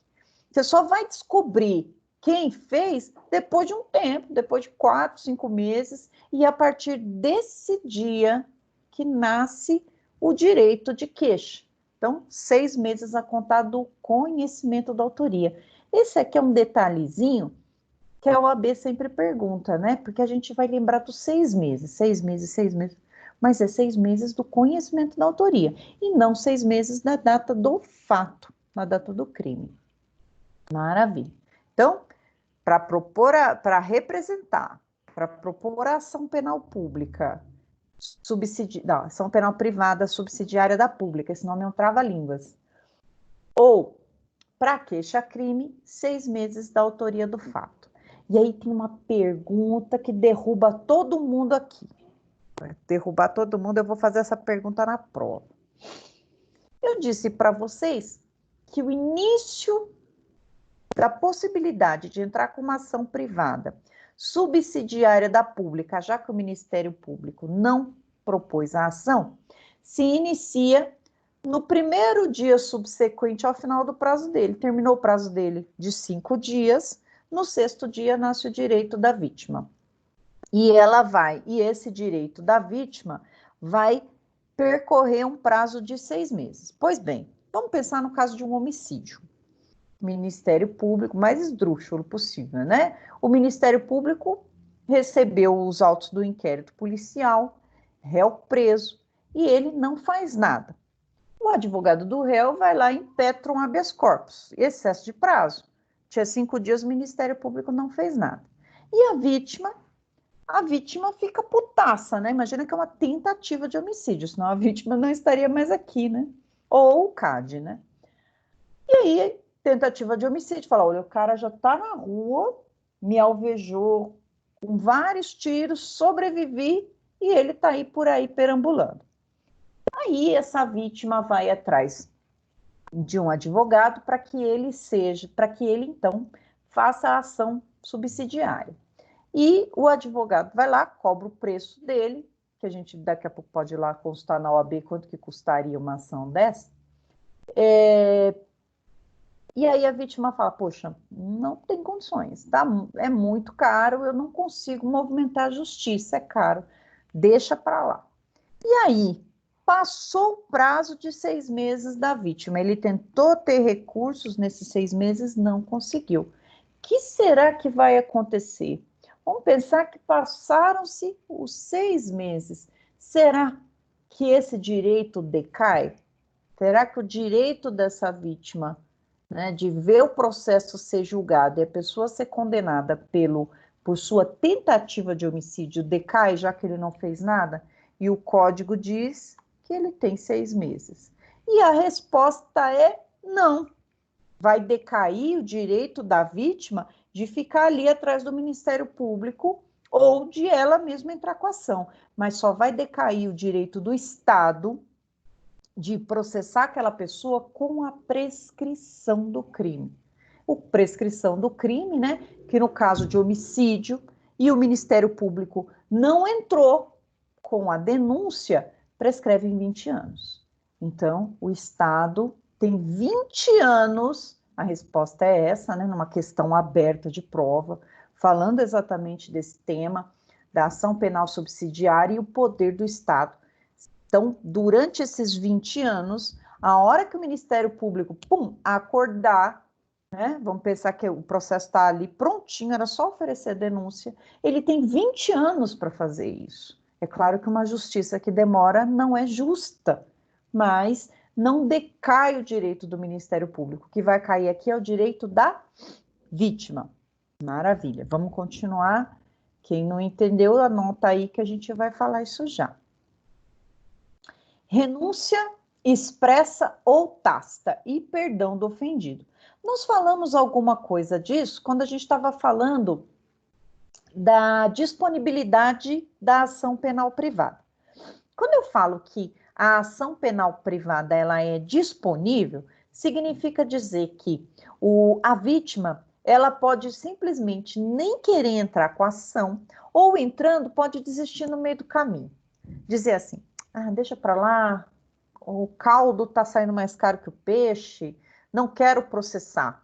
Speaker 1: Você só vai descobrir quem fez depois de um tempo, depois de 4, 5 meses, e a partir desse dia que nasce o direito de queixa. Então, 6 meses a contar do conhecimento da autoria. Esse aqui é um detalhezinho que a OAB sempre pergunta, né? Porque a gente vai lembrar dos 6 meses, 6 meses, 6 meses, mas é 6 meses do conhecimento da autoria, e não 6 meses da data do fato, na data do crime. Maravilha. Então, para representar, para propor a ação penal pública, ação penal privada subsidiária da pública, esse nome é um trava-línguas, ou para queixa-crime, 6 meses da autoria do fato. E aí tem uma pergunta que derruba todo mundo aqui. Para derrubar todo mundo, eu vou fazer essa pergunta na prova. Eu disse para vocês que o início da possibilidade de entrar com uma ação privada subsidiária da pública, já que o Ministério Público não propôs a ação, se inicia no primeiro dia subsequente ao final do prazo dele. Terminou o prazo dele de 5 dias, no 6º dia nasce o direito da vítima. E esse direito da vítima vai percorrer um prazo de 6 meses. Pois bem, vamos pensar no caso de um homicídio. Ministério Público, mais esdrúxulo possível, né? O Ministério Público recebeu os autos do inquérito policial, réu preso, e ele não faz nada. O advogado do réu vai lá e impetra um habeas corpus, excesso de prazo. Tinha 5 dias, o Ministério Público não fez nada. E a vítima fica putaça, né? Imagina que é uma tentativa de homicídio, senão a vítima não estaria mais aqui, né? Ou o CAD, né? E aí, tentativa de homicídio, fala, olha, o cara já está na rua, me alvejou com vários tiros, sobrevivi e ele está aí por aí perambulando. Aí essa vítima vai atrás de um advogado para que ele então faça a ação subsidiária. E o advogado vai lá, cobra o preço dele, que a gente daqui a pouco pode ir lá constar na OAB quanto que custaria uma ação dessa. E aí a vítima fala, poxa, não tem condições, tá? É muito caro, eu não consigo movimentar a justiça, é caro, deixa para lá. E aí, passou o prazo de 6 meses da vítima, ele tentou ter recursos nesses 6 meses, não conseguiu. O que será que vai acontecer? Vamos pensar que passaram-se os 6 meses. Será que esse direito decai? Será que o direito dessa vítima, né, de ver o processo ser julgado e a pessoa ser condenada por sua tentativa de homicídio decai, já que ele não fez nada? E o código diz que ele tem 6 meses. E a resposta é não. Vai decair o direito da vítima de ficar ali atrás do Ministério Público ou de ela mesma entrar com a ação. Mas só vai decair o direito do Estado de processar aquela pessoa com a prescrição do crime. O prescrição do crime, né, que no caso de homicídio, e o Ministério Público não entrou com a denúncia, prescreve em 20 anos. Então, o Estado tem 20 anos, a resposta é essa, né, numa questão aberta de prova, falando exatamente desse tema, da ação penal subsidiária e o poder do Estado. Então, durante esses 20 anos, a hora que o Ministério Público, acordar, né, vamos pensar que o processo está ali prontinho, era só oferecer a denúncia, ele tem 20 anos para fazer isso. É claro que uma justiça que demora não é justa, mas não decai o direito do Ministério Público. O que vai cair aqui é o direito da vítima. Maravilha, vamos continuar. Quem não entendeu, anota aí que a gente vai falar isso já. Renúncia expressa ou tácita e perdão do ofendido. Nós falamos alguma coisa disso quando a gente estava falando da disponibilidade da ação penal privada. Quando eu falo que a ação penal privada ela é disponível, significa dizer que a vítima ela pode simplesmente nem querer entrar com a ação ou entrando pode desistir no meio do caminho. Dizer assim, deixa para lá, o caldo está saindo mais caro que o peixe, não quero processar.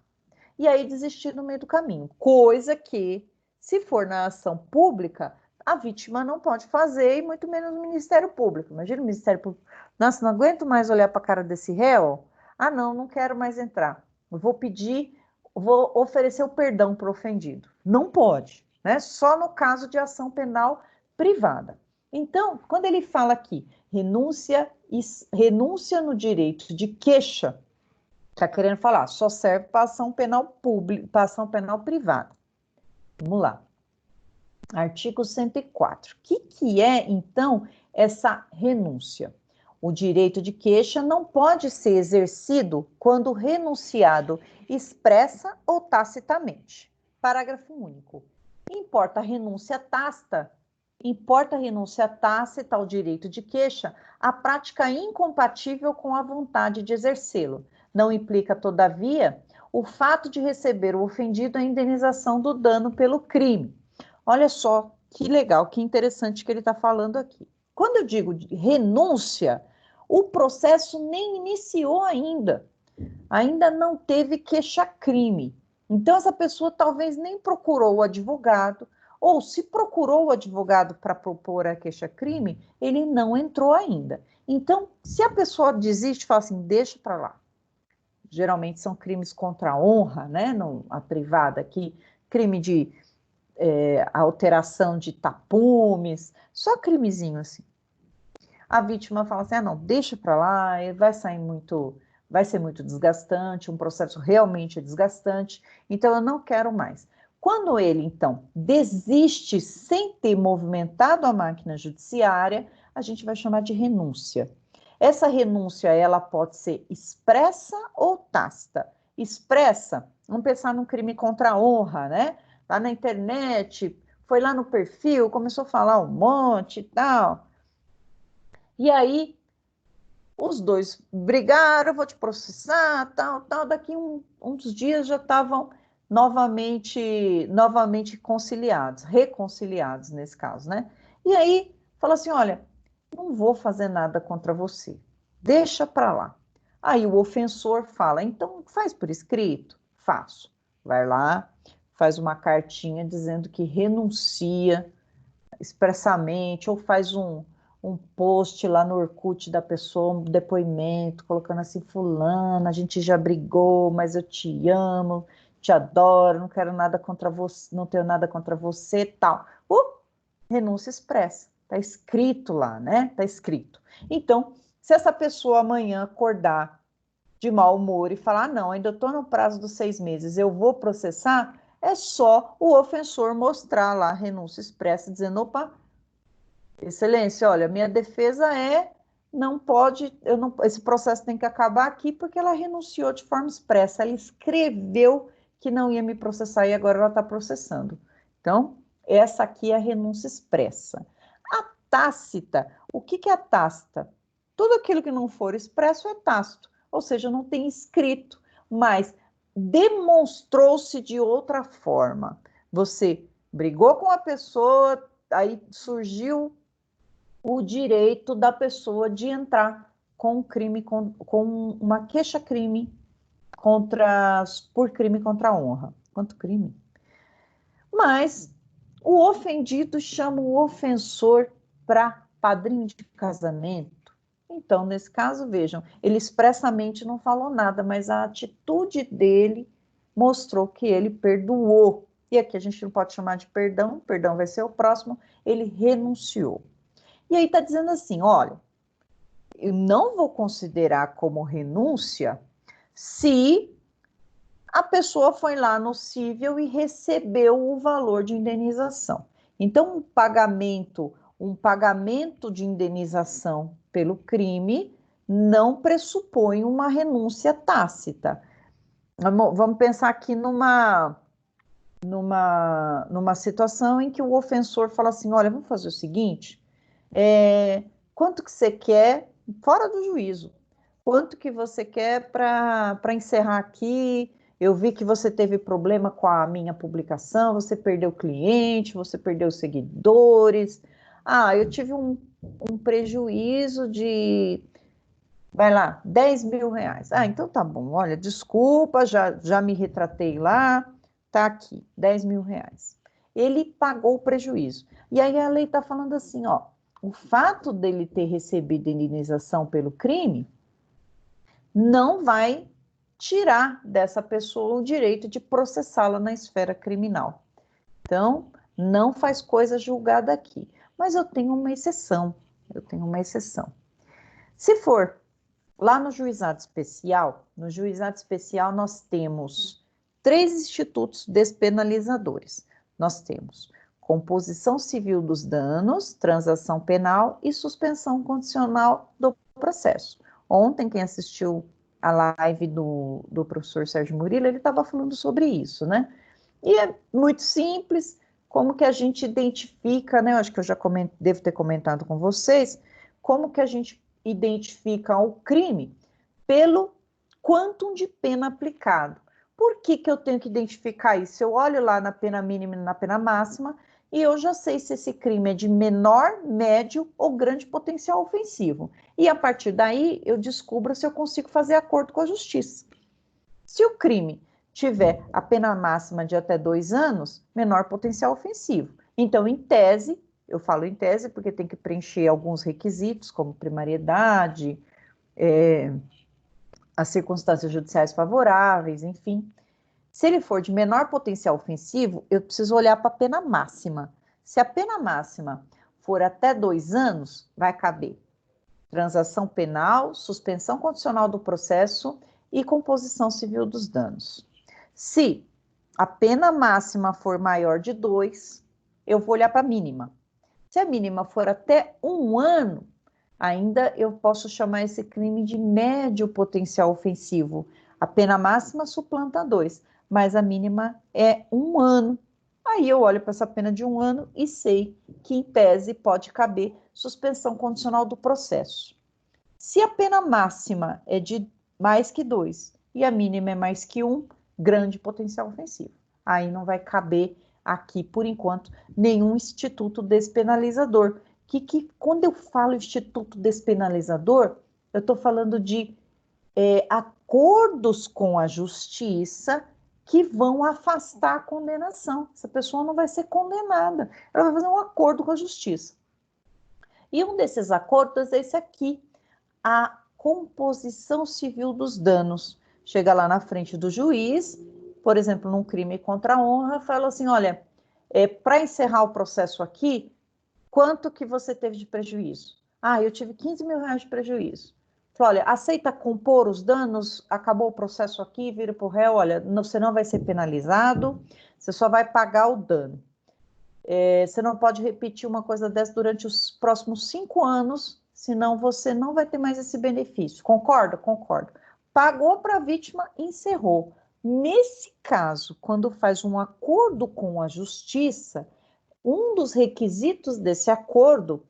Speaker 1: E aí desistir no meio do caminho, coisa que, se for na ação pública, a vítima não pode fazer, e muito menos o Ministério Público. Imagina o Ministério Público, nossa, não aguento mais olhar para a cara desse réu, não quero mais entrar, eu vou oferecer o perdão para o ofendido. Não pode, né? Só no caso de ação penal privada. Então, quando ele fala aqui, renúncia no direito de queixa, está querendo falar, só serve para ação penal pública, para ação penal privada. Vamos lá. Artigo 104. O que é, então, essa renúncia? O direito de queixa não pode ser exercido quando o renunciado expressa ou tacitamente. Parágrafo único. Importa a renúncia tácita ao direito de queixa a prática incompatível com a vontade de exercê-lo. Não implica, todavia, o fato de receber o ofendido a indenização do dano pelo crime. Olha só que legal, que interessante que ele está falando aqui. Quando eu digo renúncia, o processo nem iniciou ainda. Ainda não teve queixa-crime. Então, essa pessoa talvez nem procurou o advogado, ou se procurou o advogado para propor a queixa-crime, ele não entrou ainda. Então, se a pessoa desiste, fala assim, deixa para lá. Geralmente são crimes contra a honra, né? A privada aqui, crime de alteração de tapumes, só crimezinho assim. A vítima fala assim, não, deixa para lá, vai ser muito desgastante, um processo realmente desgastante, então eu não quero mais. Quando ele, então, desiste sem ter movimentado a máquina judiciária, a gente vai chamar de renúncia. Essa renúncia, ela pode ser expressa ou tácita. Expressa, vamos pensar num crime contra a honra, né? Lá na internet, foi lá no perfil, começou a falar um monte e tal. E aí, os dois brigaram, vou te processar, tal, tal. Daqui uns dias já estavam novamente reconciliados nesse caso, né? E aí, fala assim, olha, não vou fazer nada contra você, deixa para lá. Aí o ofensor fala, então faz por escrito? Faço. Vai lá, faz uma cartinha dizendo que renuncia expressamente, ou faz um post lá no Orkut da pessoa, um depoimento, colocando assim, fulana, a gente já brigou, mas eu te amo, te adoro, não quero nada contra você, não tenho nada contra você, tal. Renúncia expressa, tá escrito lá, né? Tá escrito. Então, se essa pessoa amanhã acordar de mau humor e falar, não, ainda estou no prazo dos 6 meses, eu vou processar, é só o ofensor mostrar lá a renúncia expressa, dizendo, opa, excelência, olha, minha defesa é, não pode, esse processo tem que acabar aqui porque ela renunciou de forma expressa, ela escreveu que não ia me processar e agora ela está processando. Então, essa aqui é a renúncia expressa. A tácita, o que é a tácita? Tudo aquilo que não for expresso é tácito, ou seja, não tem escrito, mas demonstrou-se de outra forma. Você brigou com a pessoa, aí surgiu o direito da pessoa de entrar com crime, com uma queixa-crime por crime contra a honra. Quanto crime? Mas o ofendido chama o ofensor para padrinho de casamento. Então, nesse caso, vejam, ele expressamente não falou nada, mas a atitude dele mostrou que ele perdoou. E aqui a gente não pode chamar de perdão, perdão vai ser o próximo, ele renunciou. E aí está dizendo assim, olha, eu não vou considerar como renúncia se a pessoa foi lá no cível e recebeu o valor de indenização. Então, um pagamento de indenização pelo crime não pressupõe uma renúncia tácita. Vamos pensar aqui numa situação em que o ofensor fala assim, olha, vamos fazer o seguinte, quanto que você quer, fora do juízo, quanto que você quer para encerrar aqui, eu vi que você teve problema com a minha publicação, você perdeu cliente, você perdeu seguidores, eu tive um prejuízo de, vai lá, 10 mil reais. Então tá bom, olha, desculpa, já me retratei lá, tá aqui, 10 mil reais. Ele pagou o prejuízo. E aí a lei está falando assim, ó, o fato dele ter recebido indenização pelo crime não vai tirar dessa pessoa o direito de processá-la na esfera criminal. Então, não faz coisa julgada aqui. Mas eu tenho uma exceção. Se for lá no juizado especial, nós temos 3 institutos despenalizadores. Nós temos composição civil dos danos, transação penal e suspensão condicional do processo. Ontem, quem assistiu a live do professor Sérgio Murilo, ele estava falando sobre isso, né? E é muito simples, como que a gente identifica, né? Eu acho que eu já devo ter comentado com vocês, como que a gente identifica o crime pelo quantum de pena aplicado. Por que eu tenho que identificar isso? Eu olho lá na pena mínima e na pena máxima e eu já sei se esse crime é de menor, médio ou grande potencial ofensivo. E a partir daí eu descubro se eu consigo fazer acordo com a justiça. Se o crime tiver a pena máxima de até 2 anos, menor potencial ofensivo. Então, em tese, eu falo em tese porque tem que preencher alguns requisitos, como primariedade, as circunstâncias judiciais favoráveis, enfim. Se ele for de menor potencial ofensivo, eu preciso olhar para a pena máxima. Se a pena máxima for até 2 anos, vai caber transação penal, suspensão condicional do processo e composição civil dos danos. Se a pena máxima for maior de 2, eu vou olhar para a mínima. Se a mínima for até 1 ano, ainda eu posso chamar esse crime de médio potencial ofensivo. A pena máxima suplanta 2, mas a mínima é 1 ano. Aí eu olho para essa pena de 1 ano e sei que, em tese, pode caber suspensão condicional do processo. Se a pena máxima é de mais que 2 e a mínima é mais que 1, grande potencial ofensivo. Aí não vai caber aqui, por enquanto, nenhum instituto despenalizador. Que quando eu falo instituto despenalizador, eu estou falando de acordos com a justiça que vão afastar a condenação. Essa pessoa não vai ser condenada, ela vai fazer um acordo com a justiça. E um desses acordos é esse aqui, a composição civil dos danos. Chega lá na frente do juiz, por exemplo, num crime contra a honra, fala assim, olha, para encerrar o processo aqui, quanto que você teve de prejuízo? Ah, eu tive 15 mil reais de prejuízo. Olha, aceita compor os danos, acabou o processo aqui, vira para o réu, olha, você não vai ser penalizado, você só vai pagar o dano. Você não pode repetir uma coisa dessa durante os próximos 5 anos, senão você não vai ter mais esse benefício. Concorda? Concordo. Pagou para a vítima, encerrou. Nesse caso, quando faz um acordo com a justiça, um dos requisitos desse acordo,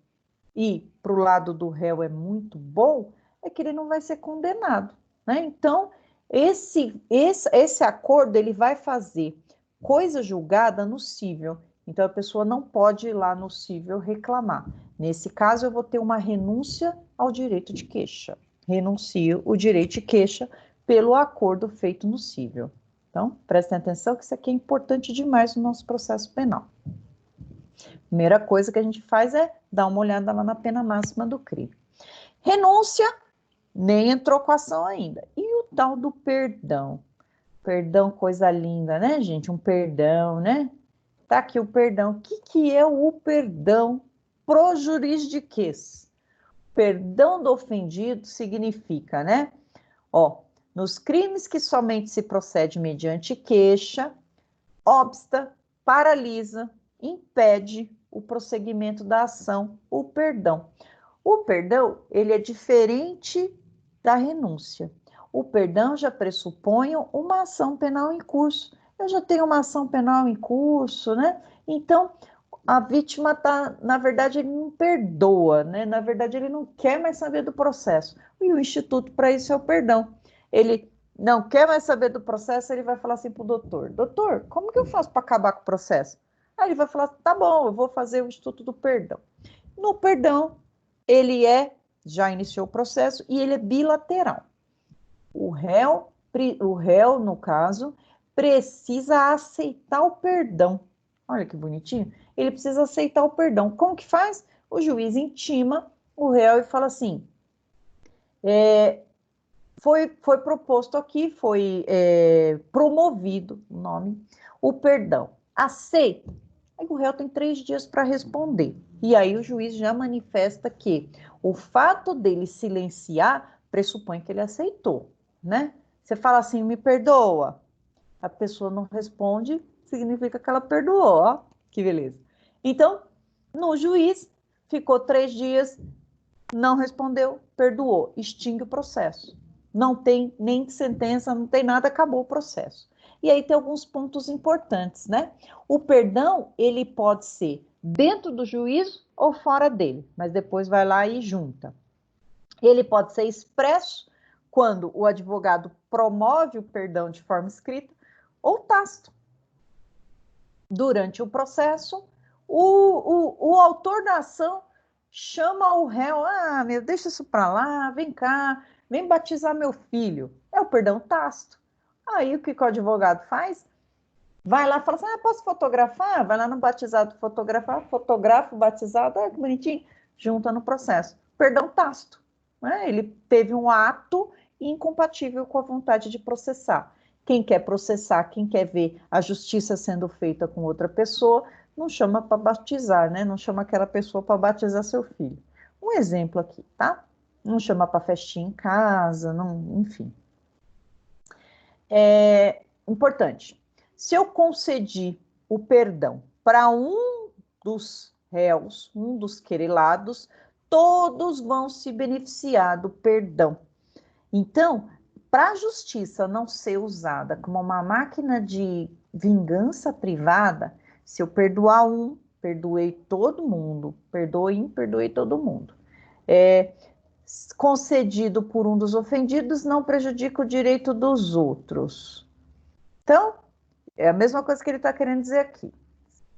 Speaker 1: e para o lado do réu é muito bom, é que ele não vai ser condenado, né? Então, esse acordo, ele vai fazer coisa julgada no cível. Então, a pessoa não pode ir lá no cível reclamar. Nesse caso, eu vou ter uma renúncia ao direito de queixa. Renuncio o direito de queixa pelo acordo feito no cível. Então, prestem atenção que isso aqui é importante demais no nosso processo penal. Primeira coisa que a gente faz é dar uma olhada lá na pena máxima do crime. Renúncia, nem entrou com a ação ainda. E o tal do perdão? Perdão, coisa linda, né, gente? Um perdão, né? Tá aqui o perdão. O que é o perdão pro jurisdiquês? Perdão do ofendido significa, né? Ó, nos crimes que somente se procede mediante queixa, obsta, paralisa, impede o prosseguimento da ação, o perdão. O perdão, ele é diferente da renúncia. O perdão já pressupõe uma ação penal em curso. Eu já tenho uma ação penal em curso, né? Então, a vítima tá, na verdade, ele não perdoa, né? Na verdade, ele não quer mais saber do processo. E o instituto para isso é o perdão. Ele não quer mais saber do processo, ele vai falar assim para o doutor, doutor, como que eu faço para acabar com o processo? Aí ele vai falar, tá bom, eu vou fazer o instituto do perdão. No perdão, ele já iniciou o processo e ele é bilateral. O réu, no caso, precisa aceitar o perdão. Olha que bonitinho. Ele precisa aceitar o perdão. Como que faz? O juiz intima o réu e fala assim, foi proposto aqui, foi promovido o nome, o perdão. Aceita? Aí o réu tem 3 dias para responder. E aí o juiz já manifesta que o fato dele silenciar pressupõe que ele aceitou, né? Você fala assim, me perdoa. A pessoa não responde, significa que ela perdoou, ó, que beleza. Então, no juiz, ficou 3 dias, não respondeu, perdoou, extingue o processo. Não tem nem sentença, não tem nada, acabou o processo. E aí tem alguns pontos importantes, né? O perdão, ele pode ser dentro do juízo ou fora dele, mas depois vai lá e junta. Ele pode ser expresso quando o advogado promove o perdão de forma escrita ou tácito. Durante o processo, o autor da ação chama o réu, deixa isso para lá, vem cá, vem batizar meu filho. É o perdão tácito. Aí o que o advogado faz? Vai lá e fala assim, posso fotografar? Vai lá no batizado fotografar, fotografa o batizado, que bonitinho, junta no processo. Perdão tácito. Né? Ele teve um ato incompatível com a vontade de processar. Quem quer processar, quem quer ver a justiça sendo feita com outra pessoa, não chama para batizar, né? Não chama aquela pessoa para batizar seu filho. Um exemplo aqui, tá? Não chama para festinha em casa, não, enfim. Importante. Se eu concedi o perdão para um dos réus, um dos querelados, todos vão se beneficiar do perdão. Então, para a justiça não ser usada como uma máquina de vingança privada, se eu perdoar um, perdoei todo mundo, perdoe um, perdoei todo mundo. Concedido por um dos ofendidos não prejudica o direito dos outros. Então, é a mesma coisa que ele está querendo dizer aqui.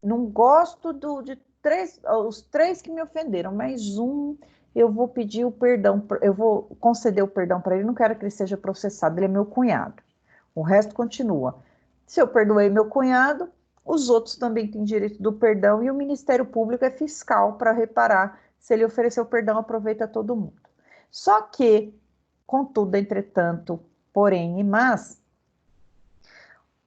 Speaker 1: Não gosto de os três que me ofenderam, mas um eu vou pedir o perdão, eu vou conceder o perdão para ele, não quero que ele seja processado, ele é meu cunhado. O resto continua. Se eu perdoei meu cunhado, os outros também têm direito do perdão e o Ministério Público é fiscal para reparar. Se ele ofereceu perdão, aproveita todo mundo. Só que, contudo, entretanto, porém e mas,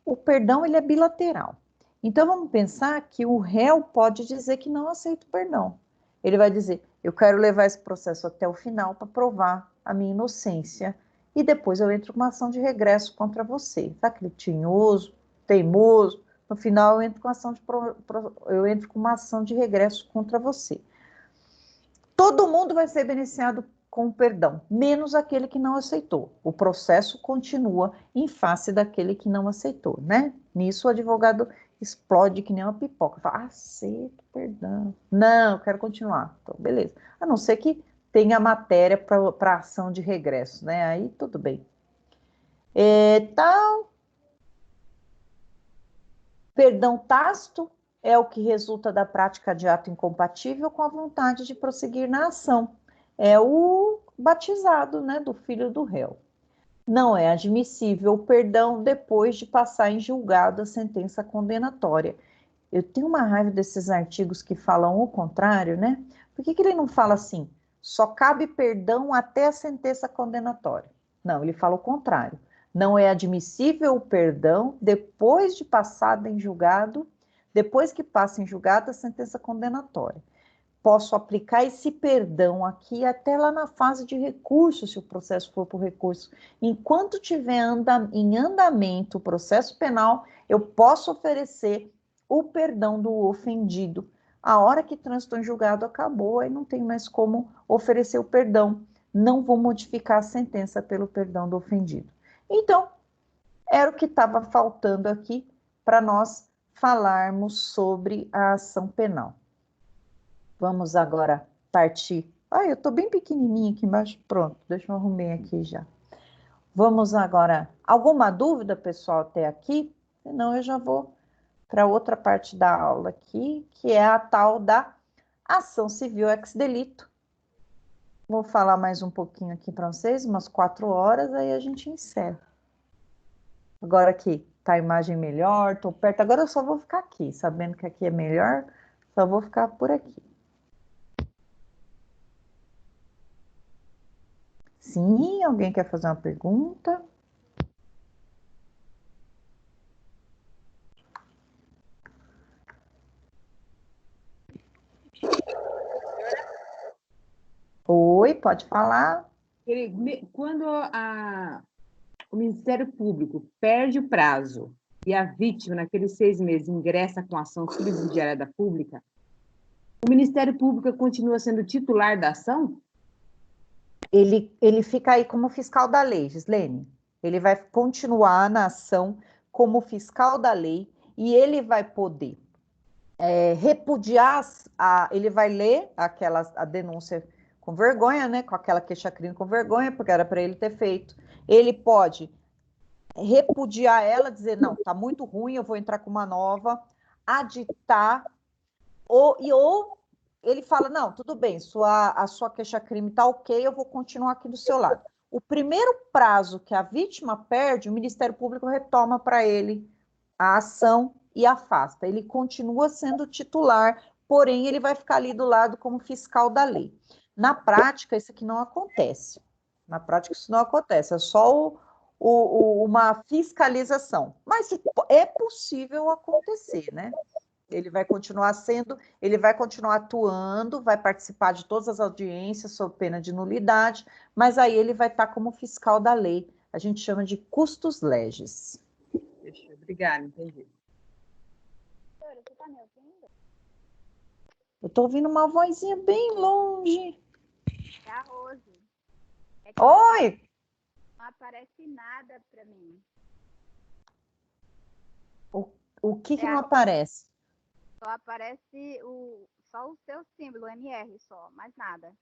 Speaker 1: o perdão ele é bilateral. Então vamos pensar que o réu pode dizer que não aceita o perdão. Ele vai dizer, eu quero levar esse processo até o final para provar a minha inocência e depois eu entro com uma ação de regresso contra você. Tá aquele tinhoso, teimoso, no final eu entro com uma ação de regresso contra você. Todo mundo vai ser beneficiado com o perdão, menos aquele que não aceitou. O processo continua em face daquele que não aceitou, né? Nisso o advogado explode que nem uma pipoca. Fala, aceito perdão. Não, eu quero continuar. Então, beleza. A não ser que tenha matéria para ação de regresso, né? Aí tudo bem. Perdão tácito é o que resulta da prática de ato incompatível com a vontade de prosseguir na ação. É o batizado, né, do filho do réu. Não é admissível o perdão depois de passar em julgado a sentença condenatória. Eu tenho uma raiva desses artigos que falam o contrário, né? Por que ele não fala assim, só cabe perdão até a sentença condenatória? Não, ele fala o contrário. Não é admissível o perdão depois de passada em julgado, depois que passa em julgado a sentença condenatória. Posso aplicar esse perdão aqui até lá na fase de recurso, se o processo for por recurso. Enquanto tiver em andamento o processo penal, eu posso oferecer o perdão do ofendido. A hora que trânsito em julgado acabou, aí não tem mais como oferecer o perdão. Não vou modificar a sentença pelo perdão do ofendido. Então, era o que estava faltando aqui para nós falarmos sobre a ação penal. Vamos agora partir. Eu estou bem pequenininha aqui embaixo. Pronto, deixa eu arrumar aqui já. Vamos agora. Alguma dúvida, pessoal, até aqui? Senão eu já vou para outra parte da aula aqui, que é a tal da ação civil ex delito. Vou falar mais um pouquinho aqui para vocês, umas 4 horas, aí a gente encerra. Agora aqui tá a imagem melhor, estou perto. Agora eu só vou ficar aqui, sabendo que aqui é melhor, só vou ficar por aqui. Sim, alguém quer fazer uma pergunta? Oi, pode falar.
Speaker 7: Quando o Ministério Público perde o prazo e a vítima, naqueles 6 meses, ingressa com ação subsidiária da pública, o Ministério Público continua sendo titular da ação?
Speaker 1: Ele fica aí como fiscal da lei, Gislene. Ele vai continuar na ação como fiscal da lei e ele vai poder repudiar, ele vai ler a denúncia com vergonha, né, com aquela queixa-crime com vergonha, porque era para ele ter feito. Ele pode repudiar ela, dizer, não, tá muito ruim, eu vou entrar com uma nova, aditar, ou ele fala, não, tudo bem, a sua queixa-crime tá ok, eu vou continuar aqui do seu lado. O primeiro prazo que a vítima perde, o Ministério Público retoma para ele a ação e afasta. Ele continua sendo titular, porém ele vai ficar ali do lado como fiscal da lei. Na prática, isso aqui não acontece. Na prática, isso não acontece, é só uma fiscalização. Mas é possível acontecer, né? Ele vai continuar atuando, vai participar de todas as audiências sob pena de nulidade, mas aí ele vai estar como fiscal da lei. A gente chama de custos legis.
Speaker 7: Obrigada, entendi.
Speaker 1: Eu estou ouvindo uma vozinha bem longe.
Speaker 8: É a Rose. É que
Speaker 1: Oi!
Speaker 8: não aparece nada para mim.
Speaker 1: O que não aparece?
Speaker 8: Só aparece só o seu símbolo, MR, só, mais nada.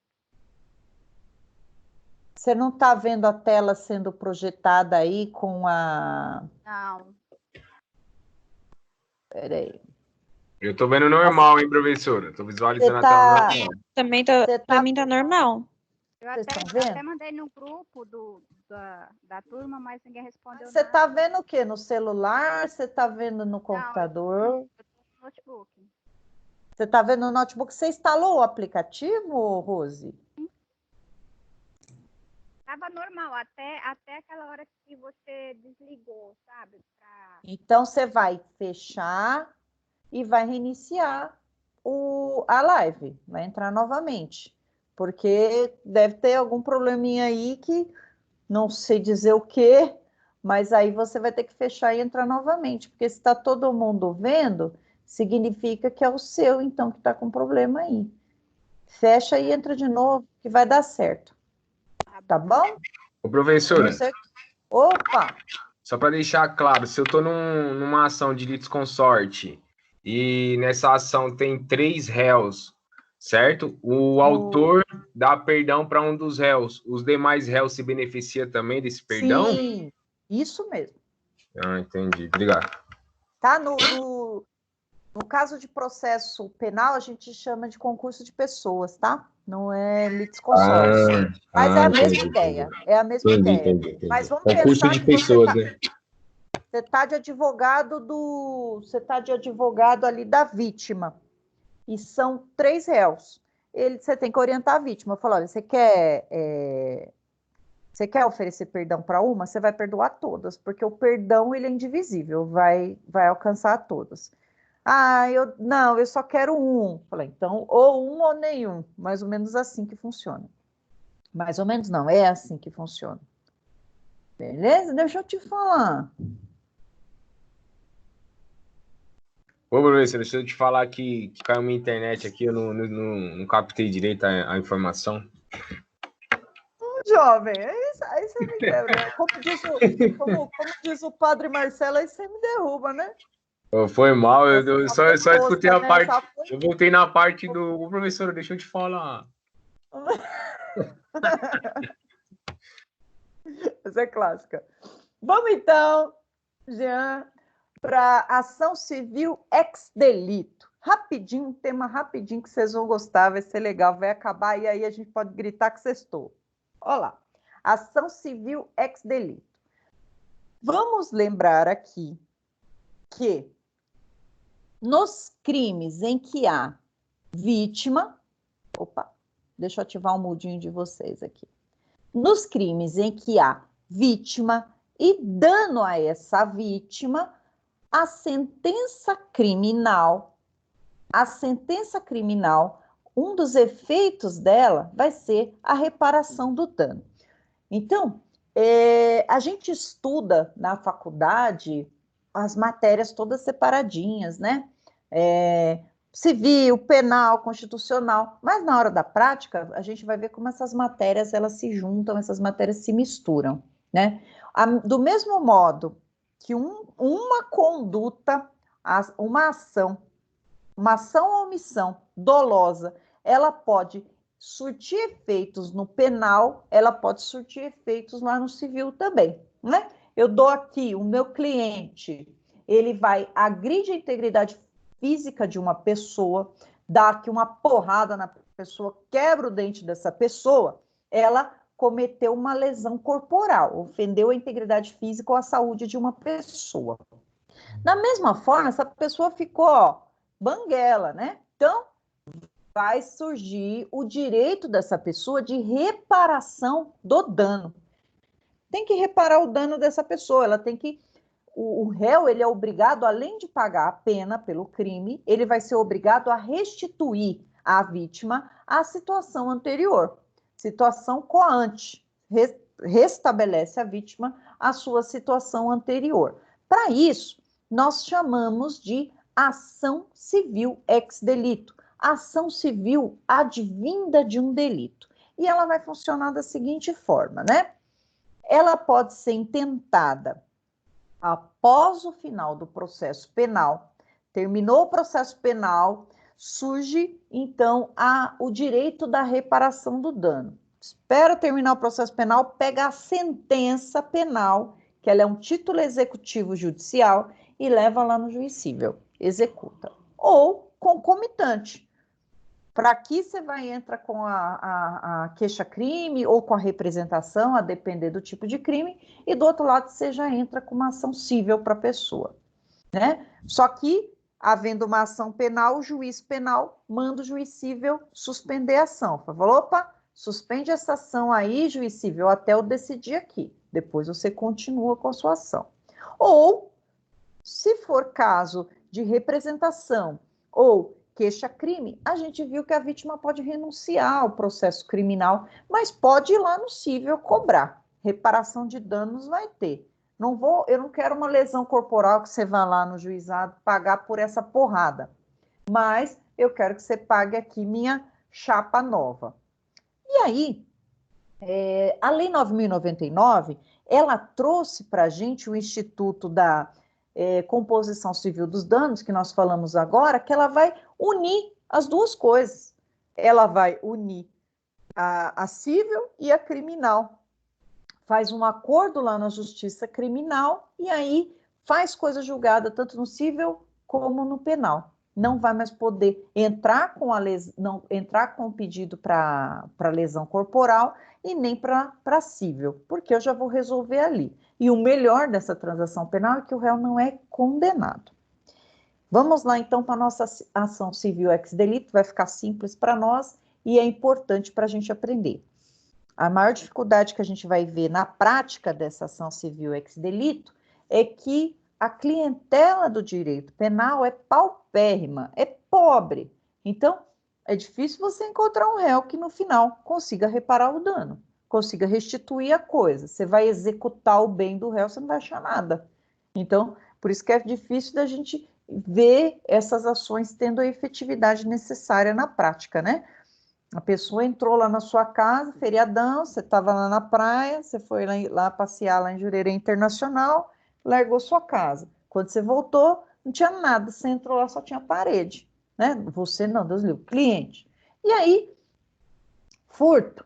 Speaker 1: Você não está vendo a tela sendo projetada aí com a...
Speaker 8: Não.
Speaker 1: Peraí.
Speaker 5: Eu tô vendo normal, hein, professora? Tô visualizando
Speaker 1: Você
Speaker 5: a tela
Speaker 1: tá-
Speaker 5: normal.
Speaker 4: Também tá,
Speaker 1: Você
Speaker 4: pra
Speaker 1: tá-
Speaker 4: mim tá normal.
Speaker 8: Eu
Speaker 1: Vocês
Speaker 8: até,
Speaker 1: estão vendo?
Speaker 8: até mandei no grupo da turma, mas ninguém respondeu
Speaker 1: Você
Speaker 8: nada.
Speaker 1: está vendo o quê? No celular? Você está vendo no computador?
Speaker 8: Eu tô no notebook.
Speaker 1: Você está vendo no notebook? Você instalou o aplicativo, Rose?
Speaker 8: Tava normal, até aquela hora que você desligou, sabe?
Speaker 1: Então, você vai fechar e vai reiniciar a live. Vai entrar novamente. Porque deve ter algum probleminha aí que não sei dizer o quê, mas aí você vai ter que fechar e entrar novamente. Porque se está todo mundo vendo, significa que é o seu, então, que está com problema aí. Fecha e entra de novo, que vai dar certo. Tá bom?
Speaker 5: Ô, professora,
Speaker 1: Opa!
Speaker 5: só para deixar claro, se eu tô numa ação de litisconsorte e nessa ação tem 3 réus, certo? O autor dá perdão para um dos réus. Os demais réus se beneficiam também desse perdão?
Speaker 1: Sim, isso mesmo.
Speaker 5: Ah, entendi. Obrigado.
Speaker 1: Tá? No caso de processo penal, a gente chama de concurso de pessoas, tá? Não é litisconsórcio. Mas é a mesma
Speaker 5: entendi,
Speaker 1: ideia. É a mesma ideia.
Speaker 5: Entendi.
Speaker 1: Mas vamos
Speaker 5: Concurso
Speaker 1: pensar
Speaker 5: de
Speaker 1: que
Speaker 5: pessoas, né?
Speaker 1: você tá de advogado Você tá de advogado ali da vítima. E são 3 réus. Você tem que orientar a vítima. Falar, olha, você quer oferecer perdão para uma? Você vai perdoar todas, porque o perdão ele é indivisível, vai alcançar todas. Eu só quero um. Falei, então, ou um ou nenhum. Mais ou menos assim que funciona. Mais ou menos não, é assim que funciona. Beleza? Deixa eu te falar.
Speaker 5: Ô, professor, deixa eu te falar que caiu minha internet aqui, eu não captei direito a informação.
Speaker 1: Jovem, aí você me quebra. Como diz o padre Marcelo, aí você me derruba, né?
Speaker 5: Foi mal, eu só escutei a
Speaker 1: né?
Speaker 5: parte. Eu voltei na parte do. Ô, professor, deixa eu te falar.
Speaker 1: Essa é clássica. Vamos então, Jean, para ação civil ex delito. Rapidinho, um tema rapidinho que vocês vão gostar, vai ser legal, vai acabar e aí a gente pode gritar que sextou. Olha lá, ação civil ex delito. Vamos lembrar aqui que nos crimes em que há vítima... Opa, deixa eu ativar o mudinho de vocês aqui. Nos crimes em que há vítima e dano a essa vítima, a sentença criminal, um dos efeitos dela vai ser a reparação do dano. Então, a gente estuda na faculdade as matérias todas separadinhas, né? Civil, penal, constitucional, mas na hora da prática, a gente vai ver como essas matérias elas se juntam, essas matérias se misturam, né? Do mesmo modo que uma conduta, uma ação ou omissão dolosa, ela pode surtir efeitos no penal, ela pode surtir efeitos lá no civil também, né? Eu dou aqui, o meu cliente, ele vai agredir a integridade física de uma pessoa, dá aqui uma porrada na pessoa, quebra o dente dessa pessoa, ela cometeu uma lesão corporal, ofendeu a integridade física ou a saúde de uma pessoa. Da mesma forma, essa pessoa ficou, banguela, né? Então, vai surgir o direito dessa pessoa de reparação do dano. Tem que reparar o dano dessa pessoa, ela tem que... O réu, ele é obrigado, além de pagar a pena pelo crime, ele vai ser obrigado a restituir à vítima a situação anterior, situação coante, restabelece a vítima a sua situação anterior. Para isso, nós chamamos de ação civil ex delito, ação civil advinda de um delito. e ela vai funcionar da seguinte forma, né? Ela pode ser intentada após o final do processo penal. Terminou o processo penal, surge, então, o direito da reparação do dano. Espera terminar o processo penal, pega a sentença penal, que ela é um título executivo judicial, e leva lá no juiz cível, executa. Ou concomitante. Para aqui você vai entrar com a queixa-crime ou com a representação, a depender do tipo de crime, e do outro lado você já entra com uma ação cível para a pessoa, né? Só que, havendo uma ação penal, o juiz penal manda o juiz cível suspender a ação. Falou, opa, suspende essa ação aí, juiz cível, até eu decidir aqui. Depois você continua com a sua ação. Ou, se for caso de representação ou queixa-crime, a gente viu que a vítima pode renunciar ao processo criminal, mas pode ir lá no cível cobrar. Reparação de danos vai ter. Eu não quero uma lesão corporal que você vá lá no juizado pagar por essa porrada, mas eu quero que você pague aqui minha chapa nova. E aí, a Lei 9.099, ela trouxe para a gente o Instituto da Composição Civil dos Danos, que nós falamos agora, que ela vai unir as duas coisas. Ela vai unir a cível e a criminal. Faz um acordo lá na justiça criminal e aí faz coisa julgada tanto no cível como no penal. Não vai mais poder entrar com o pedido para lesão corporal e nem para cível, porque eu já vou resolver ali. E o melhor dessa transação penal é que o réu não é condenado. Vamos lá, então, para a nossa ação civil ex-delito, vai ficar simples para nós e é importante para a gente aprender. A maior dificuldade que a gente vai ver na prática dessa ação civil ex-delito é que a clientela do direito penal é paupérrima, é pobre. Então, é difícil você encontrar um réu que, no final, consiga reparar o dano, consiga restituir a coisa. Você vai executar o bem do réu, você não vai achar nada. Então, por isso que é difícil da gente ver essas ações tendo a efetividade necessária na prática, né? A pessoa entrou lá na sua casa, feriadão, você estava lá na praia, você foi lá passear lá em Jurerê Internacional, largou sua casa. Quando você voltou, não tinha nada, você entrou lá, só tinha parede, né? Você não, Deus livre, cliente. E aí, furto,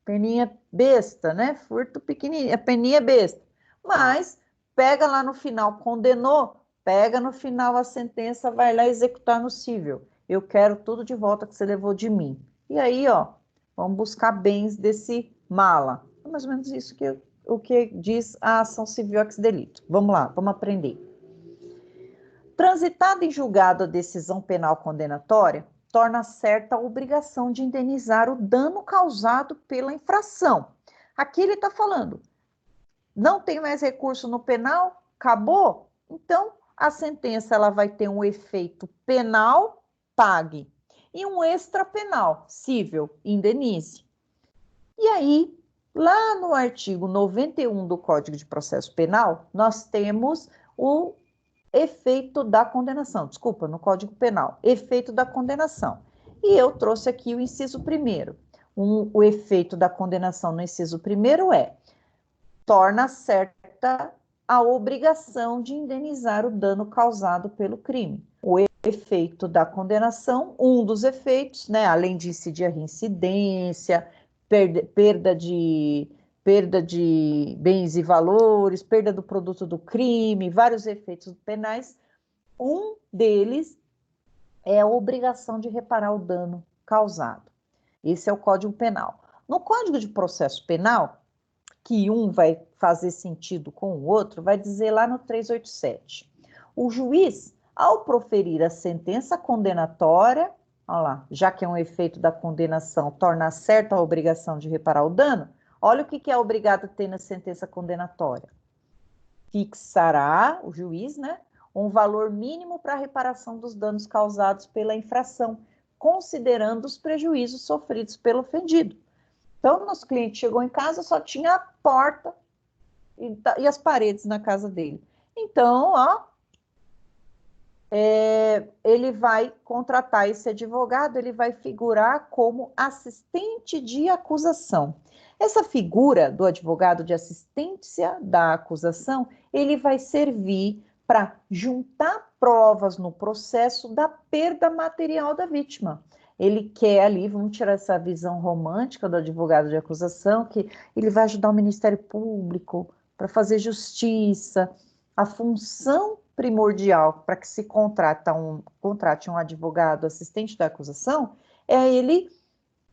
Speaker 1: peninha besta, né? Furto pequenininho, peninha besta. Mas, pega lá no final, condenou, pega no final a sentença, vai lá executar no cível. Eu quero tudo de volta que você levou de mim. E aí, ó, vamos buscar bens desse mala. É mais ou menos isso o que diz a ação civil ex-delito. Vamos lá, vamos aprender. Transitada em julgado a decisão penal condenatória, torna certa a obrigação de indenizar o dano causado pela infração. Aqui ele está falando, não tem mais recurso no penal, acabou? Então, a sentença ela vai ter um efeito penal, pague, e um extrapenal, cível, indenize. E aí, lá no artigo 91 do Código de Processo Penal, nós temos o efeito da condenação, desculpa, no Código Penal, efeito da condenação. E eu trouxe aqui o inciso 1º. O efeito da condenação no inciso 1º é, torna certa a obrigação de indenizar o dano causado pelo crime. O efeito da condenação, um dos efeitos, né, além de incidir a reincidência, perda de bens e valores, perda do produto do crime, vários efeitos penais, um deles é a obrigação de reparar o dano causado. Esse é o Código Penal. No Código de Processo Penal, que um vai fazer sentido com o outro, vai dizer lá no 387. O juiz, ao proferir a sentença condenatória, olha lá, já que é um efeito da condenação, torna certa a obrigação de reparar o dano, olha o que é obrigado a ter na sentença condenatória. Fixará, o juiz, né, um valor mínimo para a reparação dos danos causados pela infração, considerando os prejuízos sofridos pelo ofendido. Então, nosso cliente chegou em casa, só tinha a porta e as paredes na casa dele. Então, ó, ele vai contratar esse advogado, ele vai figurar como assistente de acusação. Essa figura do advogado de assistência da acusação, ele vai servir para juntar provas no processo da perda material da vítima. Ele quer ali, vamos tirar essa visão romântica do advogado de acusação, que ele vai ajudar o Ministério Público para fazer justiça. A função primordial para que se contrate um advogado assistente da acusação é ele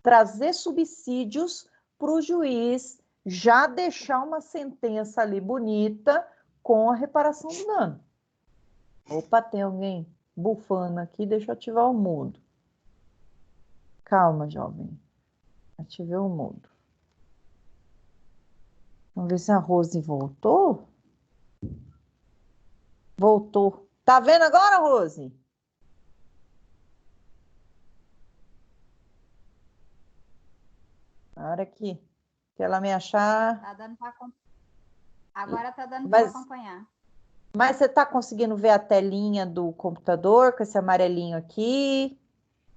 Speaker 1: trazer subsídios para o juiz já deixar uma sentença ali bonita com a reparação do dano. Opa, tem alguém bufando aqui, deixa eu ativar o mudo. Calma, jovem. Ativei o mudo. Vamos ver se a Rose voltou. Voltou. Tá vendo agora, Rose? Na hora que ela me achar...
Speaker 8: Tá dando pra... Agora tá dando
Speaker 1: Mas-
Speaker 8: para acompanhar.
Speaker 1: Mas você tá conseguindo ver a telinha do computador com esse amarelinho aqui?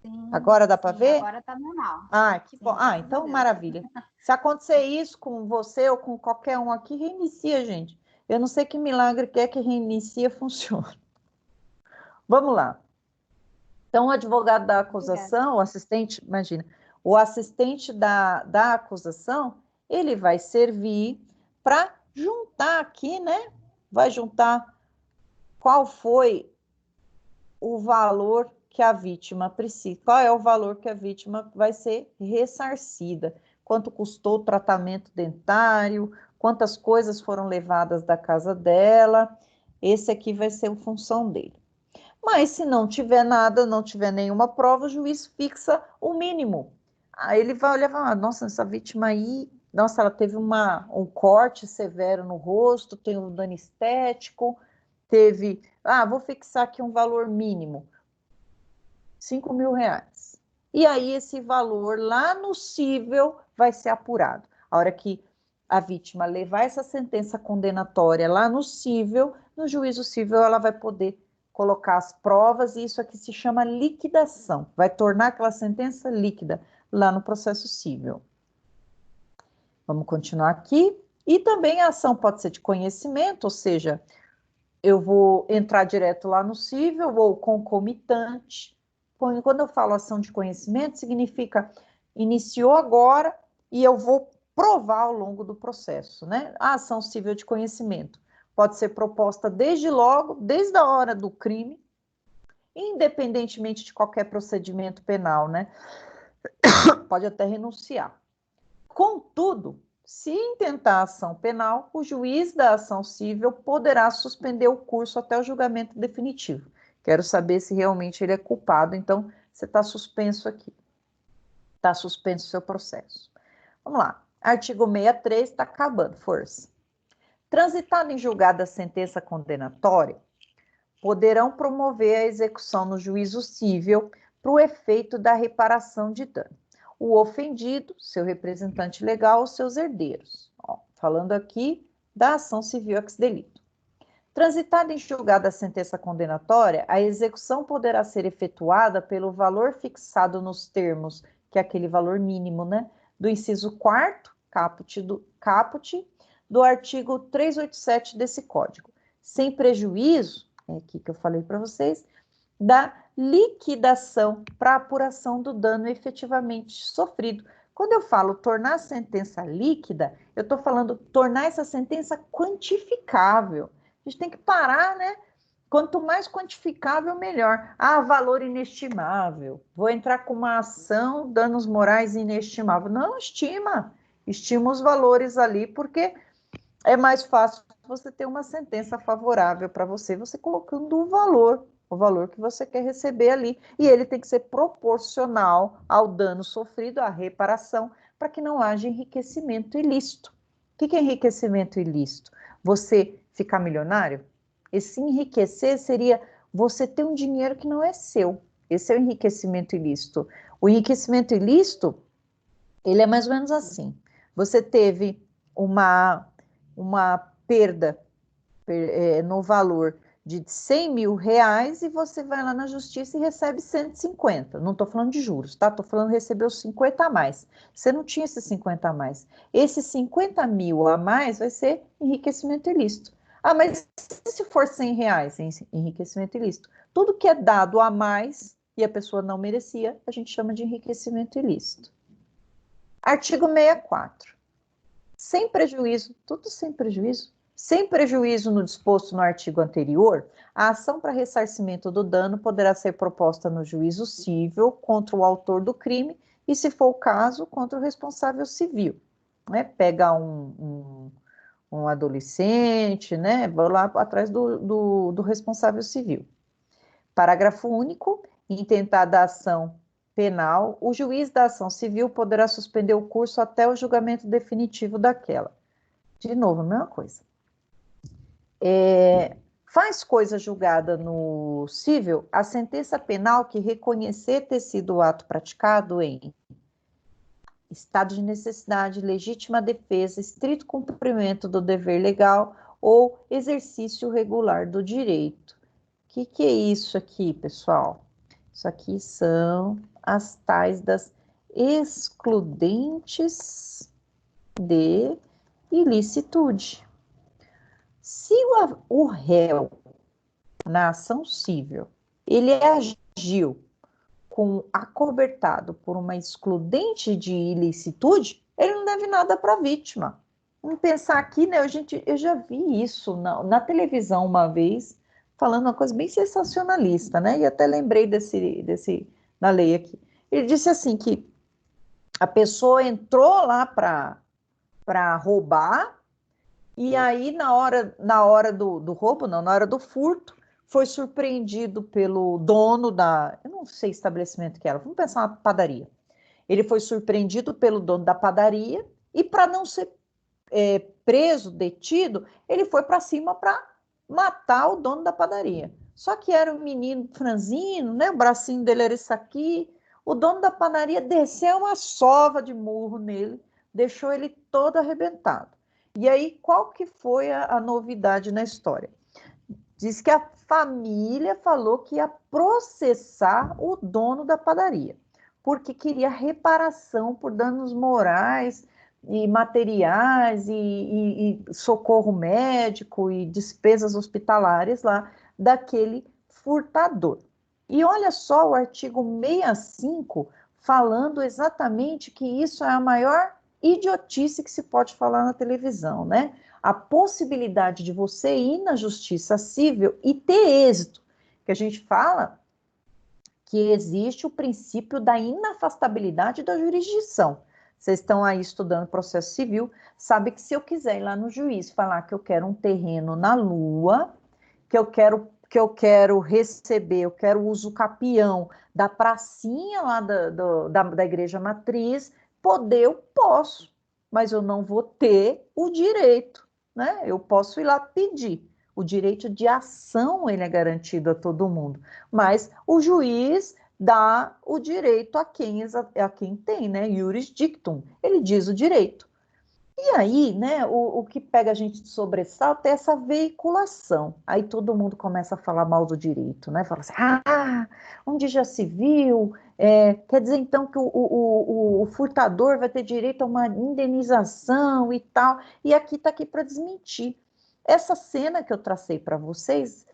Speaker 8: Sim,
Speaker 1: Agora dá para
Speaker 8: sim,
Speaker 1: ver?
Speaker 8: Agora tá normal.
Speaker 1: Ah, que
Speaker 8: Sim,
Speaker 1: bom.
Speaker 8: graças a
Speaker 1: Então
Speaker 8: Deus.
Speaker 1: maravilha. Se acontecer isso com você ou com qualquer um aqui, reinicia, gente. Eu não sei que milagre que é que reinicia, funciona. Vamos lá. Então, o advogado da acusação, o assistente, imagina, o assistente da acusação, ele vai servir para juntar aqui, né? Vai juntar qual foi o valor que a vítima precisa, qual é o valor que a vítima vai ser ressarcida, quanto custou o tratamento dentário, quantas coisas foram levadas da casa dela, esse aqui vai ser a função dele. Mas se não tiver nada, não tiver nenhuma prova, o juiz fixa o mínimo. Aí ele vai olhar e falar, nossa, essa vítima aí, nossa, ela teve um corte severo no rosto, tem um dano estético, teve, vou fixar aqui um valor mínimo, R$5.000. E aí esse valor lá no cível vai ser apurado. A hora que a vítima levar essa sentença condenatória lá no cível, no juízo cível ela vai poder colocar as provas, e isso aqui se chama liquidação. Vai tornar aquela sentença líquida lá no processo cível. Vamos continuar aqui. E também a ação pode ser de conhecimento, ou seja, eu vou entrar direto lá no cível ou concomitante. Quando eu falo ação de conhecimento, significa iniciou agora e eu vou provar ao longo do processo, né? A ação civil de conhecimento pode ser proposta desde a hora do crime, independentemente de qualquer procedimento penal, né? Pode até renunciar. Contudo, se intentar a ação penal, o juiz da ação civil poderá suspender o curso até o julgamento definitivo. Quero saber se realmente ele é culpado, então você está suspenso aqui. Está suspenso o seu processo. Vamos lá. Artigo 63, está acabando, força. Transitado em julgada a sentença condenatória, poderão promover a execução no juízo cível para o efeito da reparação de dano. O ofendido, seu representante legal ou seus herdeiros. Falando aqui da ação civil ex delito. Transitada em julgada a sentença condenatória, a execução poderá ser efetuada pelo valor fixado nos termos, que é aquele valor mínimo, né, do inciso 4º, caput, do artigo 387 desse código, sem prejuízo, é aqui que eu falei para vocês, da liquidação para apuração do dano efetivamente sofrido. Quando eu falo tornar a sentença líquida, eu estou falando tornar essa sentença quantificável. A gente tem que parar, né? Quanto mais quantificável, melhor. Valor inestimável. Vou entrar com uma ação, danos morais inestimável. Não, estima os valores ali, porque é mais fácil você ter uma sentença favorável para você colocando o valor que você quer receber ali, e ele tem que ser proporcional ao dano sofrido, à reparação, para que não haja enriquecimento ilícito. O que é enriquecimento ilícito? Você ficar milionário? Esse enriquecer seria você ter um dinheiro que não é seu. Esse é o enriquecimento ilícito. O enriquecimento ilícito, ele é mais ou menos assim. Você teve uma perda no valor de 100 mil reais e você vai lá na justiça e recebe 150. Não estou falando de juros, tá? Estou falando de receber os 50 a mais. Você não tinha esses 50 a mais. Esses 50 mil a mais vai ser enriquecimento ilícito. Ah, mas se for 100 reais em enriquecimento ilícito? Tudo que é dado a mais e a pessoa não merecia, a gente chama de enriquecimento ilícito. Artigo 64. Sem prejuízo, tudo sem prejuízo. Sem prejuízo no disposto no artigo anterior, a ação para ressarcimento do dano poderá ser proposta no juízo cível contra o autor do crime e, se for o caso, contra o responsável civil. Né? Pega um adolescente, né? Vai lá atrás do responsável civil. Parágrafo único. Intentada a ação penal, o juiz da ação civil poderá suspender o curso até o julgamento definitivo daquela. De novo, a mesma coisa. Faz coisa julgada no cível a sentença penal que reconhecer ter sido o ato praticado em estado de necessidade, legítima defesa, estrito cumprimento do dever legal ou exercício regular do direito. O que é isso aqui, pessoal? Isso aqui são as tais das excludentes de ilicitude. Se o réu, na ação cível, ele agiu acobertado por uma excludente de ilicitude, ele não deve nada para a vítima. Vamos pensar aqui, né? Eu já vi isso na televisão uma vez, falando uma coisa bem sensacionalista, né? E até lembrei da lei aqui. Ele disse assim que a pessoa entrou lá para roubar, e aí na hora do roubo, não, na hora do furto, foi surpreendido pelo dono eu não sei estabelecimento que era, vamos pensar uma padaria. Ele foi surpreendido pelo dono da padaria e, para não ser preso, detido, ele foi para cima para matar o dono da padaria. Só que era um menino franzino, né? O bracinho dele era isso aqui. O dono da padaria desceu uma sova de murro nele, deixou ele todo arrebentado. E aí, qual que foi a novidade na história? Diz que a família falou que ia processar o dono da padaria, porque queria reparação por danos morais e materiais e socorro médico e despesas hospitalares lá daquele furtador. E olha só o artigo 65 falando exatamente que isso é a maior idiotice que se pode falar na televisão, né? A possibilidade de você ir na justiça civil e ter êxito, que a gente fala que existe o princípio da inafastabilidade da jurisdição. Vocês estão aí estudando processo civil, sabe que se eu quiser ir lá no juiz falar que eu quero um terreno na Lua, que eu quero receber, eu quero uso capião da pracinha lá da igreja matriz, eu posso, mas eu não vou ter o direito, né? Eu posso ir lá pedir. O direito de ação, ele é garantido a todo mundo, mas o juiz dá o direito a quem tem, né? Iuris dictum, ele diz o direito. E aí, né, o que pega a gente de sobressalto é essa veiculação. Aí todo mundo começa a falar mal do direito, né? Fala assim, onde já se viu? Quer dizer, então, que o furtador vai ter direito a uma indenização e tal. E aqui está aqui para desmentir. Essa cena que eu tracei para vocês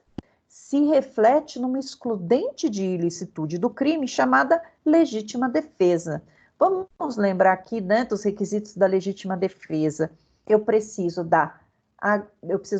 Speaker 1: se reflete numa excludente de ilicitude do crime chamada legítima defesa. Vamos lembrar aqui, né, dos requisitos da legítima defesa. Eu preciso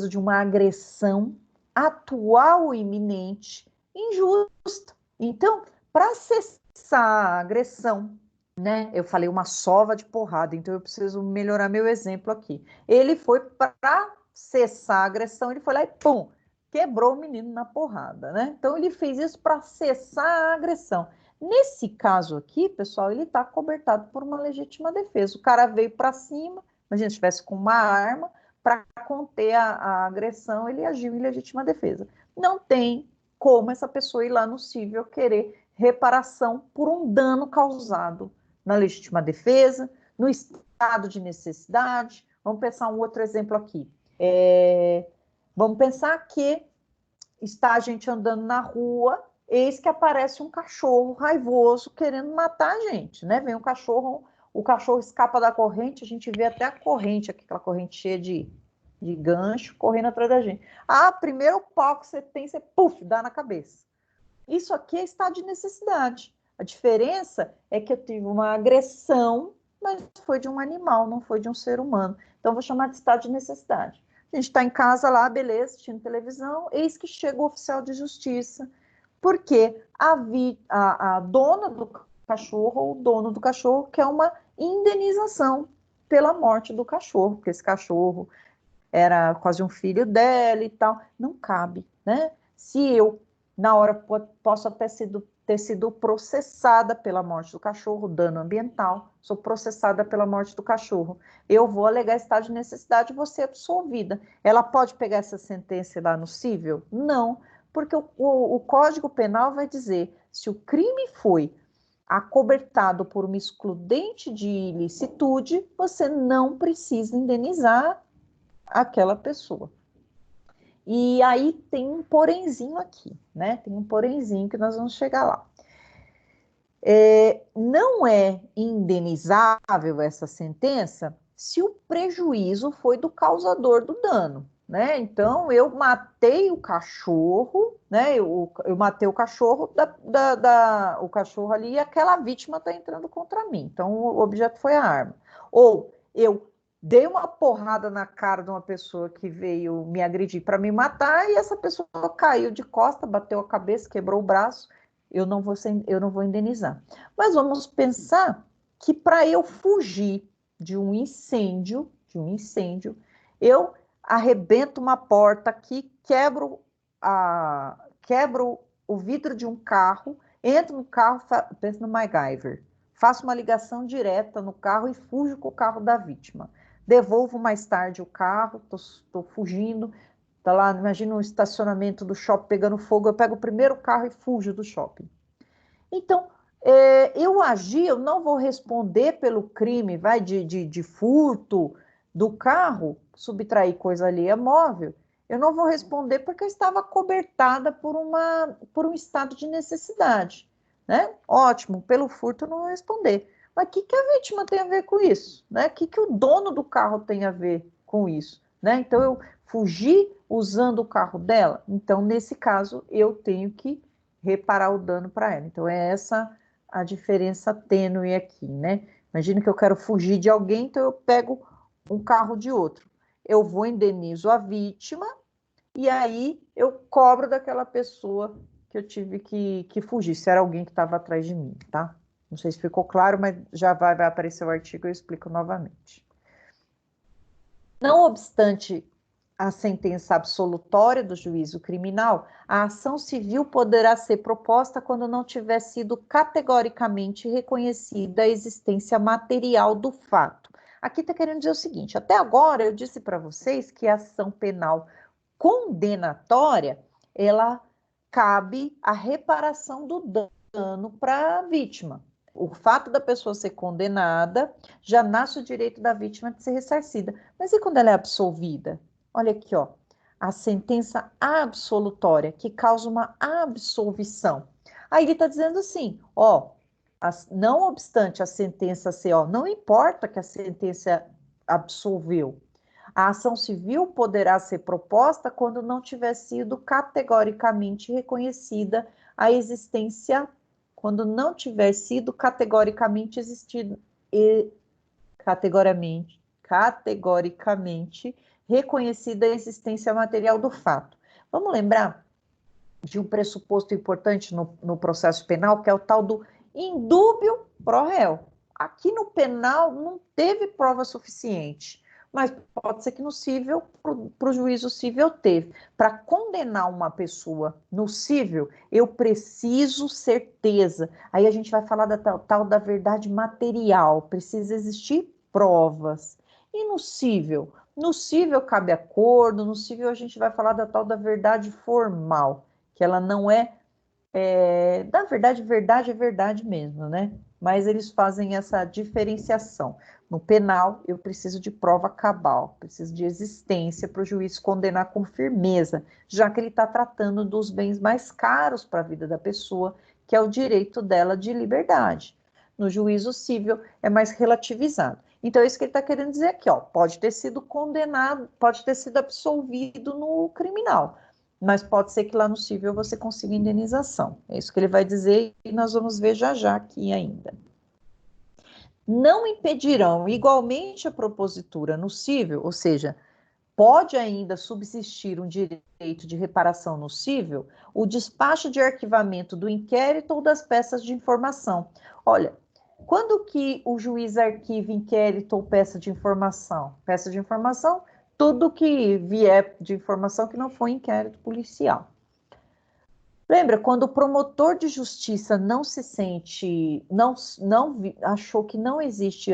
Speaker 1: de uma agressão atual e iminente, injusta. Então, para cessar a agressão, né, eu falei uma sova de porrada, então eu preciso melhorar meu exemplo aqui. Ele foi para cessar a agressão, ele foi lá e pum, quebrou o menino na porrada, né? Então ele fez isso para cessar a agressão. Nesse caso aqui, pessoal, ele está cobertado por uma legítima defesa. O cara veio para cima, imagina se estivesse com uma arma, para conter a agressão, ele agiu em legítima defesa. Não tem como essa pessoa ir lá no cível querer reparação por um dano causado na legítima defesa, no estado de necessidade. Vamos pensar um outro exemplo aqui. Vamos pensar que está a gente andando na rua, eis que aparece um cachorro raivoso querendo matar a gente, né? Vem um cachorro, o cachorro escapa da corrente, a gente vê até a corrente, aquela corrente cheia de gancho, correndo atrás da gente. Primeiro pau que você tem, você puf, dá na cabeça. Isso aqui é estado de necessidade. A diferença é que eu tive uma agressão, mas foi de um animal, não foi de um ser humano. Então, eu vou chamar de estado de necessidade. A gente está em casa lá, beleza, assistindo televisão, eis que chega o oficial de justiça, porque a dona do cachorro, ou o dono do cachorro, quer uma indenização pela morte do cachorro, porque esse cachorro era quase um filho dela e tal. Não cabe, né? Se eu, na hora, posso até ter sido processada pela morte do cachorro, dano ambiental, sou processada pela morte do cachorro, eu vou alegar estado de necessidade e vou ser absolvida. Ela pode pegar essa sentença lá no cível? Não, porque o Código Penal vai dizer, se o crime foi acobertado por uma excludente de ilicitude, você não precisa indenizar aquela pessoa. E aí tem um porenzinho aqui, né? Tem um porenzinho que nós vamos chegar lá. Não é indenizável essa sentença se o prejuízo foi do causador do dano, né? Então, eu matei o cachorro, né? Eu matei o cachorro o cachorro ali e aquela vítima está entrando contra mim. Então, o objeto foi a arma. Ou eu dei uma porrada na cara de uma pessoa que veio me agredir para me matar e essa pessoa caiu de costa, bateu a cabeça, quebrou o braço. Eu não vou indenizar. Mas vamos pensar que para eu fugir de um incêndio, eu arrebento uma porta aqui, quebro o vidro de um carro, entro no carro, penso no MacGyver, faço uma ligação direta no carro e fujo com o carro da vítima. Devolvo mais tarde o carro, estou fugindo, tá lá, imagina um estacionamento do shopping pegando fogo, eu pego o primeiro carro e fujo do shopping. Então, eu agi, eu não vou responder pelo crime, de furto do carro, subtrair coisa alheia móvel, eu não vou responder porque eu estava cobertada por um estado de necessidade, né? Ótimo, pelo furto eu não vou responder. Mas o que a vítima tem a ver com isso? Né? O que o dono do carro tem a ver com isso? Né? Então, eu fugi usando o carro dela? Então, nesse caso, eu tenho que reparar o dano para ela. Então, é essa a diferença tênue aqui, né? Imagina que eu quero fugir de alguém, então eu pego um carro de outro. Eu vou indenizo a vítima e aí eu cobro daquela pessoa que eu tive que fugir, se era alguém que estava atrás de mim, tá? Não sei se ficou claro, mas já vai aparecer o artigo e eu explico novamente. Não obstante a sentença absolutória do juízo criminal, a ação civil poderá ser proposta quando não tiver sido categoricamente reconhecida a existência material do fato. Aqui está querendo dizer o seguinte, até agora eu disse para vocês que a ação penal condenatória, ela cabe a reparação do dano para a vítima. O fato da pessoa ser condenada, já nasce o direito da vítima de ser ressarcida. Mas e quando ela é absolvida? Olha aqui, ó, a sentença absolutória, que causa uma absolvição. Aí ele está dizendo assim, ó, não obstante a sentença ser, ó, não importa que a sentença absolveu, a ação civil poderá ser proposta quando não tiver sido categoricamente reconhecida a existência, quando não tiver sido categoricamente categoricamente reconhecida a existência material do fato. Vamos lembrar de um pressuposto importante no processo penal, que é o tal do indúbio pro réu. Aqui no penal não teve prova suficiente, mas pode ser que no cível, para o juízo cível teve. Para condenar uma pessoa no cível, eu preciso certeza. Aí a gente vai falar da tal da verdade material, precisa existir provas. E no cível? No cível cabe acordo, no cível a gente vai falar da tal da verdade formal, que ela não é Na verdade, verdade é verdade mesmo, né? Mas eles fazem essa diferenciação. No penal, eu preciso de prova cabal, preciso de existência para o juiz condenar com firmeza, já que ele está tratando dos bens mais caros para a vida da pessoa, que é o direito dela de liberdade. No juízo civil, é mais relativizado. Então, é isso que ele está querendo dizer aqui, ó. Pode ter sido condenado, pode ter sido absolvido no criminal, mas pode ser que lá no civil você consiga indenização. É isso que ele vai dizer e nós vamos ver já já aqui ainda. Não impedirão igualmente a propositura no civil, ou seja, pode ainda subsistir um direito de reparação no civil, o despacho de arquivamento do inquérito ou das peças de informação. Olha, quando que o juiz arquiva inquérito ou peça de informação? Peça de informação, tudo que vier de informação que não foi inquérito policial. Lembra, quando o promotor de justiça não se sente, achou que não existe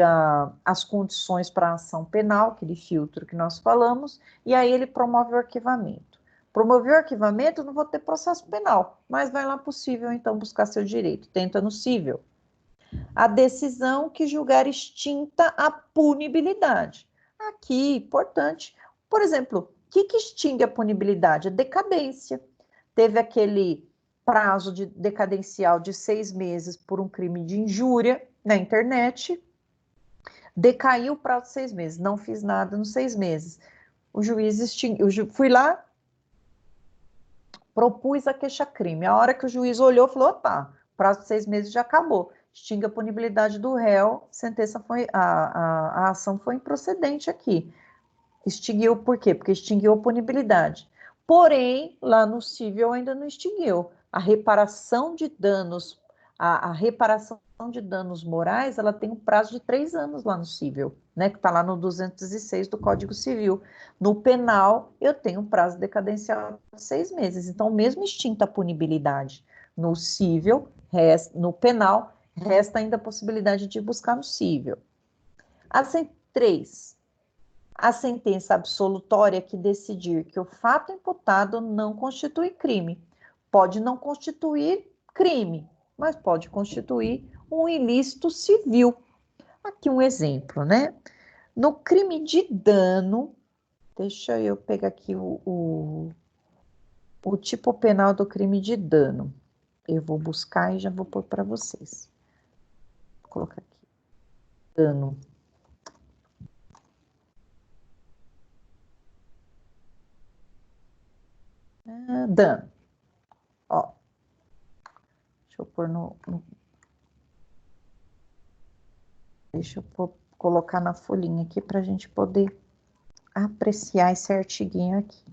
Speaker 1: as condições para a ação penal, aquele filtro que nós falamos, e aí ele promove o arquivamento. Promoveu o arquivamento, não vou ter processo penal, mas vai lá possível então buscar seu direito, tenta no cível. A decisão que julgar extinta a punibilidade. Aqui, importante, por exemplo, o que extingue a punibilidade? A decadência. Teve aquele prazo decadencial de 6 meses por um crime de injúria na internet, decaiu o prazo de 6 meses, não fiz nada nos 6 meses. O juiz extinguiu, fui lá, propus a queixa-crime. A hora que o juiz olhou, falou, opa, o prazo de 6 meses já acabou. Extingue a punibilidade do réu, sentença foi, a ação foi improcedente aqui. Extinguiu por quê? Porque extinguiu a punibilidade. Porém, lá no civil ainda não extinguiu. A reparação de danos, a reparação de danos morais, ela tem um prazo de 3 anos lá no civil, né? Que está lá no 206 do Código Civil. No penal, eu tenho um prazo decadencial de 6 meses. Então, mesmo extinta a punibilidade no civil, no penal, resta ainda a possibilidade de buscar no civil. 3. A sentença absolutória que decidir que o fato imputado não constitui crime. Pode não constituir crime, mas pode constituir um ilícito civil. Aqui um exemplo, né? No crime de dano, deixa eu pegar aqui o tipo penal do crime de dano. Eu vou buscar e já vou pôr para vocês. Vou colocar aqui. Dano. Dano. Ó. Deixa eu pôr Deixa eu colocar na folhinha aqui para a gente poder apreciar esse artiguinho aqui.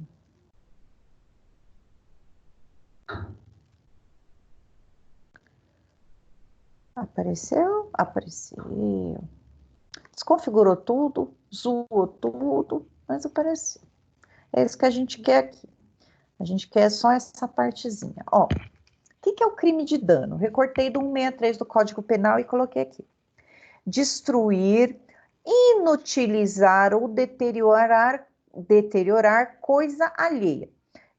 Speaker 1: Apareceu? Apareceu. Desconfigurou tudo, zoou tudo, mas apareceu. É isso que a gente quer aqui. A gente quer só essa partezinha. Ó, o que é o crime de dano? Recortei do 163 do Código Penal e coloquei aqui. Destruir, inutilizar ou deteriorar coisa alheia.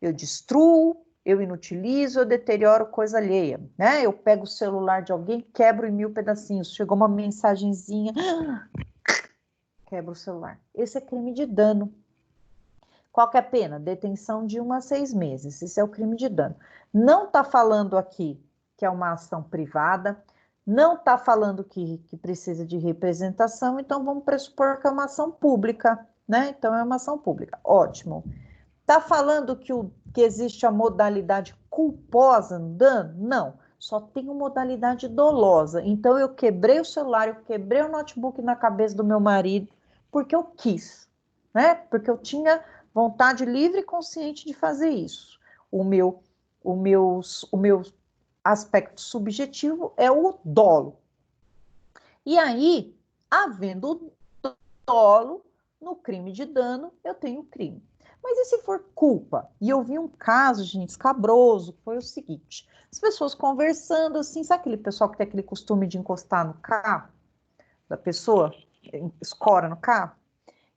Speaker 1: Eu destruo, eu inutilizo, eu deterioro coisa alheia, né? Eu pego o celular de alguém, quebro em 1000 pedacinhos. Chegou uma mensagenzinha, quebro o celular. Esse é crime de dano. Qual que é a pena? Detenção de 1 a 6 meses. Esse é o crime de dano. Não está falando aqui que é uma ação privada, não está falando que precisa de representação, então vamos pressupor que é uma ação pública, né? Então é uma ação pública. Ótimo. Está falando que existe a modalidade culposa no dano? Não. Só tem uma modalidade dolosa. Então eu quebrei o celular, eu quebrei o notebook na cabeça do meu marido porque eu quis, né? Porque eu tinha vontade livre e consciente de fazer isso. O meu aspecto subjetivo é o dolo. E aí, havendo dolo, no crime de dano, eu tenho crime. Mas e se for culpa? E eu vi um caso, gente, escabroso, que foi o seguinte: as pessoas conversando assim, sabe aquele pessoal que tem aquele costume de encostar no carro da pessoa, escora no carro?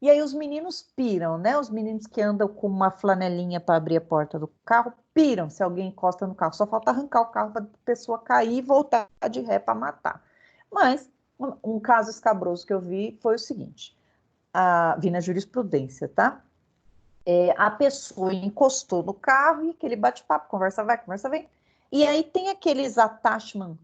Speaker 1: E aí os meninos piram, né? Os meninos que andam com uma flanelinha para abrir a porta do carro, piram se alguém encosta no carro. Só falta arrancar o carro para a pessoa cair e voltar de ré para matar. Mas um caso escabroso que eu vi foi o seguinte, vi na jurisprudência, tá? A pessoa encostou no carro e aquele bate-papo, conversa vai, conversa vem. E aí tem aqueles attachment,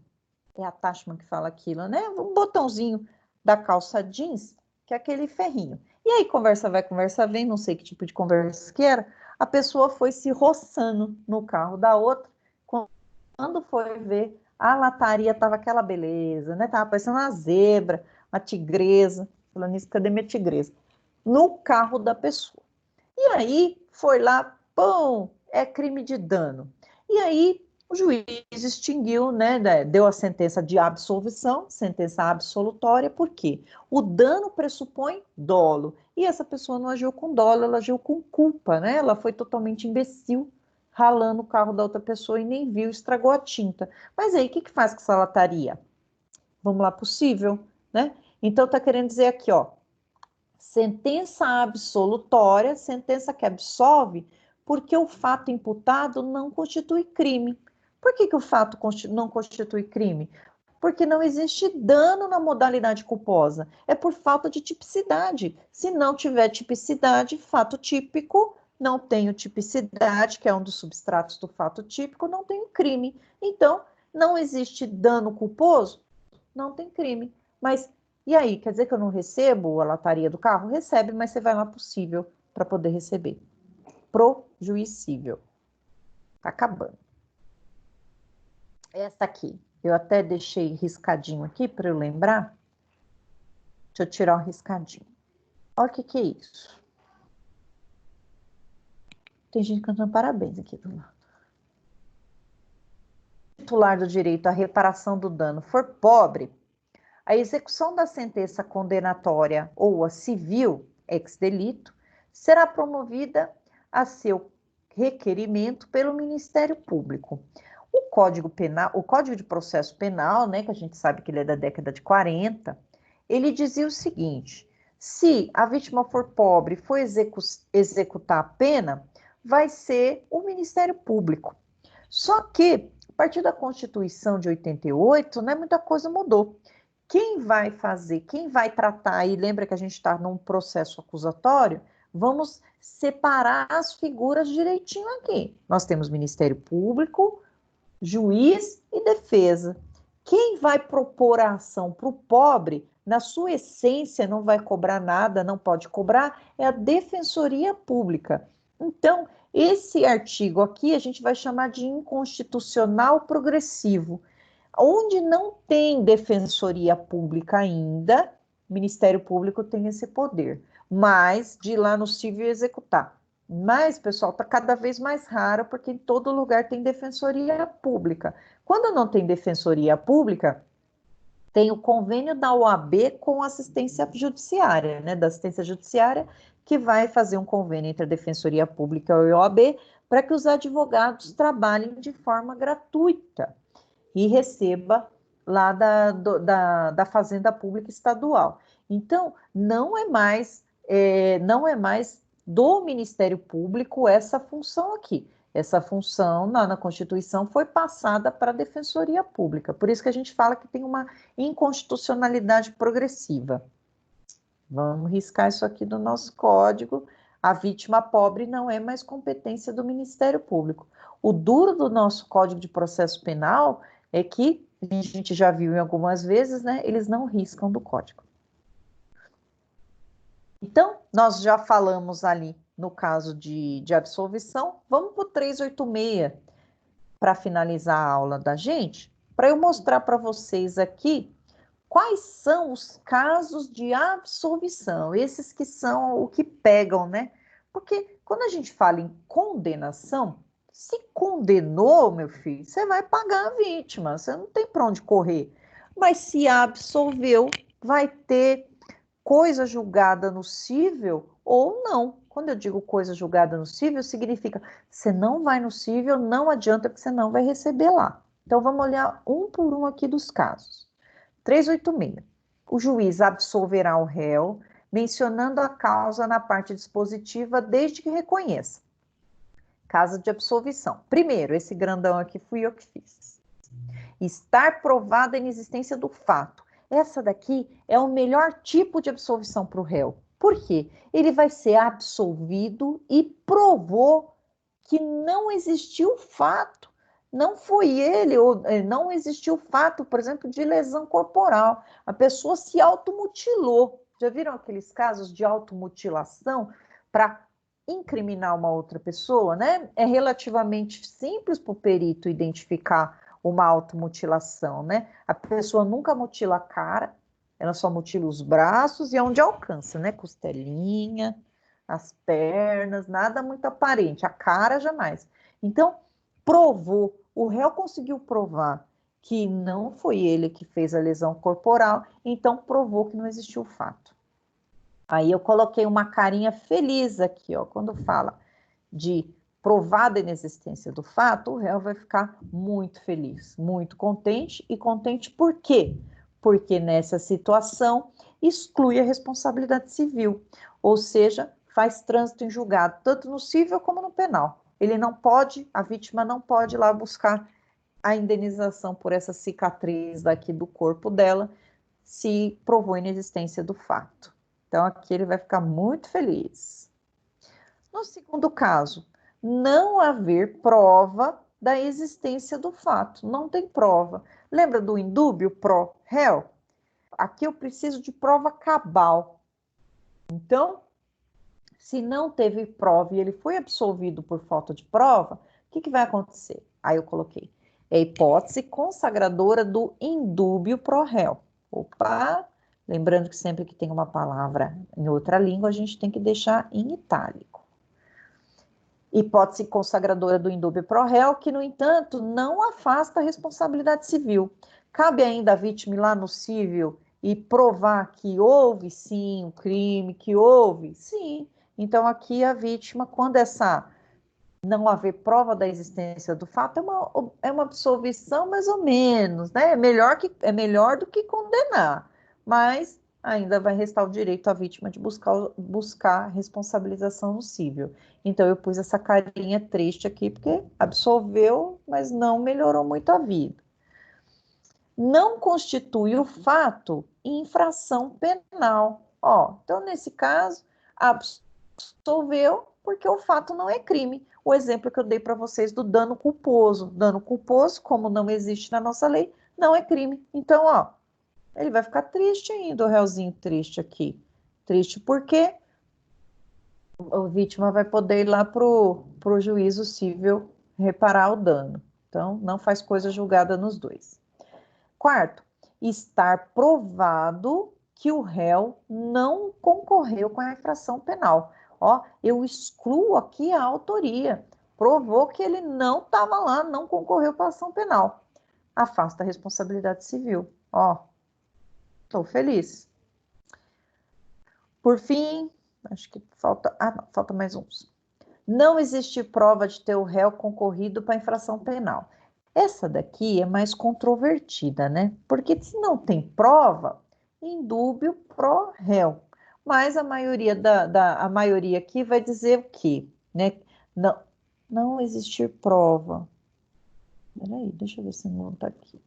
Speaker 1: é attachment que fala aquilo, né? Um botãozinho da calça jeans, que é aquele ferrinho. E aí conversa vai, conversa vem, não sei que tipo de conversa que era, a pessoa foi se roçando no carro da outra, quando foi ver, a lataria estava aquela beleza, né? Tava parecendo uma zebra, uma tigresa, falando isso, cadê minha tigresa? No carro da pessoa. E aí foi lá, pum, é crime de dano. E aí o juiz extinguiu, né, deu a sentença de absolvição, sentença absolutória, por quê? O dano pressupõe dolo, e essa pessoa não agiu com dolo, ela agiu com culpa, né? Ela foi totalmente imbecil, ralando o carro da outra pessoa e nem viu, estragou a tinta. Mas aí, o que faz com essa lataria? Vamos lá, possível, né? Então, tá querendo dizer aqui, ó, sentença absolutória, sentença que absolve, porque o fato imputado não constitui crime. Por que o fato não constitui crime? Porque não existe dano na modalidade culposa. É por falta de tipicidade. Se não tiver tipicidade, fato típico, não tenho tipicidade, que é um dos substratos do fato típico, não tenho crime. Então, não existe dano culposo? Não tem crime. Mas e aí, quer dizer que eu não recebo a lataria do carro? Recebe, mas você vai lá possível para poder receber. Projuícível. Tá acabando. Essa aqui, eu até deixei riscadinho aqui para eu lembrar. Deixa eu tirar o riscadinho. Olha o que é isso. Tem gente cantando parabéns aqui do lado. Se o titular do direito à reparação do dano for pobre, a execução da sentença condenatória ou a civil, ex delito, será promovida a seu requerimento pelo Ministério Público. O Código Penal, o Código de Processo Penal, né, que a gente sabe que ele é da década de 40, ele dizia o seguinte: se a vítima for pobre e for executar a pena, vai ser o Ministério Público. Só que, a partir da Constituição de 88, né, muita coisa mudou. Quem vai fazer, quem vai tratar, e lembra que a gente está num processo acusatório, vamos separar as figuras direitinho aqui. Nós temos Ministério Público, juiz e defesa. Quem vai propor a ação para o pobre, na sua essência, não vai cobrar nada, não pode cobrar, é a Defensoria Pública. Então, esse artigo aqui a gente vai chamar de inconstitucional progressivo. Onde não tem defensoria pública ainda, o Ministério Público tem esse poder, mas de ir lá no civil executar. Mas, pessoal, está cada vez mais raro, porque em todo lugar tem defensoria pública. Quando não tem defensoria pública, tem o convênio da OAB com assistência judiciária, né? Da assistência judiciária, que vai fazer um convênio entre a Defensoria Pública e a OAB para que os advogados trabalhem de forma gratuita e receba lá da Fazenda Pública Estadual. Então, não é mais do Ministério Público essa função aqui. Essa função na Constituição foi passada para a Defensoria Pública. Por isso que a gente fala que tem uma inconstitucionalidade progressiva. Vamos riscar isso aqui do nosso código. A vítima pobre não é mais competência do Ministério Público. O duro do nosso Código de Processo Penal é que, a gente já viu em algumas vezes, né, eles não riscam do código. Então, nós já falamos ali no caso de absolvição, vamos para o 386 para finalizar a aula da gente, para eu mostrar para vocês aqui quais são os casos de absolvição, esses que são o que pegam, né? Porque quando a gente fala em condenação, se condenou, meu filho, você vai pagar a vítima, você não tem para onde correr. Mas se absolveu, vai ter coisa julgada no cível ou não. Quando eu digo coisa julgada no cível, significa você não vai no cível, não adianta que você não vai receber lá. Então vamos olhar um por um aqui dos casos. 386. O juiz absolverá o réu mencionando a causa na parte dispositiva desde que reconheça. Caso de absolvição. Primeiro, esse grandão aqui fui eu que fiz. Estar provada a inexistência do fato. Essa daqui é o melhor tipo de absolvição para o réu. Por quê? Ele vai ser absolvido e provou que não existiu fato. Não foi ele, ou não existiu fato, por exemplo, de lesão corporal. A pessoa se automutilou. Já viram aqueles casos de automutilação para incriminar uma outra pessoa, né? É relativamente simples para o perito identificar uma automutilação, né? A pessoa nunca mutila a cara, ela só mutila os braços e é onde alcança, né? Costelinha, as pernas, nada muito aparente, a cara jamais. Então, provou, o réu conseguiu provar que não foi ele que fez a lesão corporal, então provou que não existiu o fato. Aí eu coloquei uma carinha feliz aqui, ó, quando fala de provada a inexistência do fato, o réu vai ficar muito feliz, muito contente. E contente por quê? Porque nessa situação exclui a responsabilidade civil, ou seja, faz trânsito em julgado, tanto no civil como no penal. Ele não pode, a vítima não pode ir lá buscar a indenização por essa cicatriz daqui do corpo dela, se provou a inexistência do fato. Então, aqui ele vai ficar muito feliz. No segundo caso, não haver prova da existência do fato. Não tem prova. Lembra do indúbio pro réu? Aqui eu preciso de prova cabal. Então, se não teve prova e ele foi absolvido por falta de prova, o que vai acontecer? Aí eu coloquei. É a hipótese consagradora do indúbio pro réu. Opa! Lembrando que sempre que tem uma palavra em outra língua, a gente tem que deixar em itálico. Hipótese consagradora do indúbio pro réu, que, no entanto, não afasta a responsabilidade civil. Cabe ainda a vítima ir lá no cível e provar que houve, sim, um crime, que houve? Sim. Então, aqui a vítima, quando essa não haver prova da existência do fato, é uma absolvição mais ou menos, né? É melhor do que condenar, mas ainda vai restar o direito à vítima de buscar responsabilização no cível. Então, eu pus essa carinha triste aqui, porque absolveu, mas não melhorou muito a vida. Não constitui o fato infração penal. Ó, então, nesse caso, absolveu porque o fato não é crime. O exemplo que eu dei para vocês do dano culposo. Dano culposo, como não existe na nossa lei, não é crime. Então, ó, ele vai ficar triste ainda, o réuzinho triste aqui. Triste porque a vítima vai poder ir lá pro juízo civil reparar o dano. Então, não faz coisa julgada nos dois. Quarto, estar provado que o réu não concorreu com a infração penal. Ó, eu excluo aqui a autoria. Provou que ele não estava lá, não concorreu para a ação penal. Afasta a responsabilidade civil. Ó, estou feliz. Por fim, acho que falta... Ah, não, falta mais uns. Não existe prova de ter o réu concorrido para a infração penal. Essa daqui é mais controvertida, né? Porque se não tem prova, indúbio pro réu. Mas a maioria a maioria aqui vai dizer o quê? Né? Não existir prova. Peraí, deixa eu ver se não está aqui.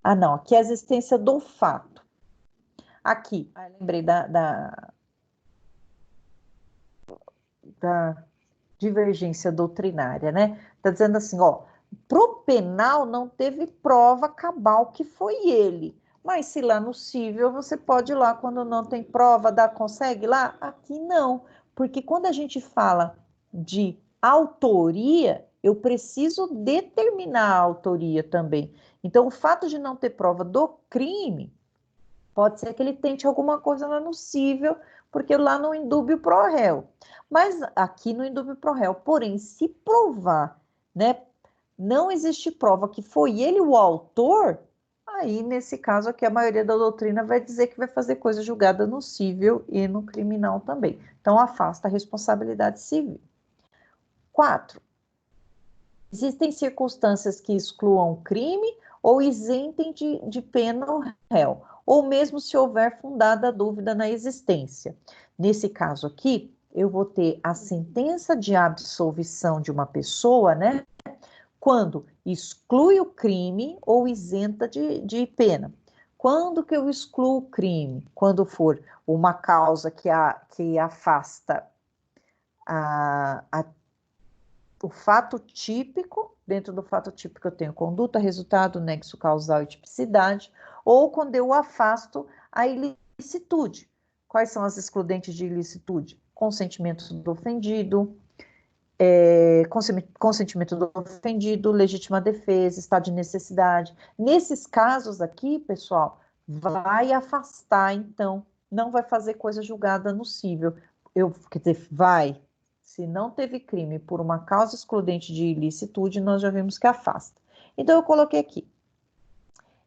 Speaker 1: Ah, não, aqui é a existência do fato. Aqui, lembrei da divergência doutrinária, né? Está dizendo assim, ó, pro penal não teve prova cabal que foi ele. Mas se lá no cível você pode ir lá quando não tem prova, consegue lá? Aqui não, porque quando a gente fala de autoria, eu preciso determinar a autoria também. Então, o fato de não ter prova do crime, pode ser que ele tente alguma coisa lá no cível, porque lá no indúbio pro réu. Mas aqui no indúbio pro réu, porém, se provar, né, não existe prova que foi ele o autor, aí nesse caso aqui a maioria da doutrina vai dizer que vai fazer coisa julgada no cível e no criminal também. Então afasta a responsabilidade civil. 4. Existem circunstâncias que excluam crime ou isentem de pena o réu. ou mesmo se houver fundada dúvida na existência. Nesse caso aqui, eu vou ter a sentença de absolvição de uma pessoa, né? Quando exclui o crime ou isenta de pena. Quando que eu excluo o crime? Quando for uma causa que afasta o fato típico, dentro do fato típico eu tenho conduta, resultado, nexo causal e tipicidade, ou quando eu afasto a ilicitude. Quais são as excludentes de ilicitude? Consentimento do ofendido, consentimento do ofendido, legítima defesa, estado de necessidade. Nesses casos aqui, pessoal, vai afastar, então, não vai fazer coisa julgada nocível. Quer dizer, vai. Se não teve crime por uma causa excludente de ilicitude, nós já vimos que afasta. Então, eu coloquei aqui.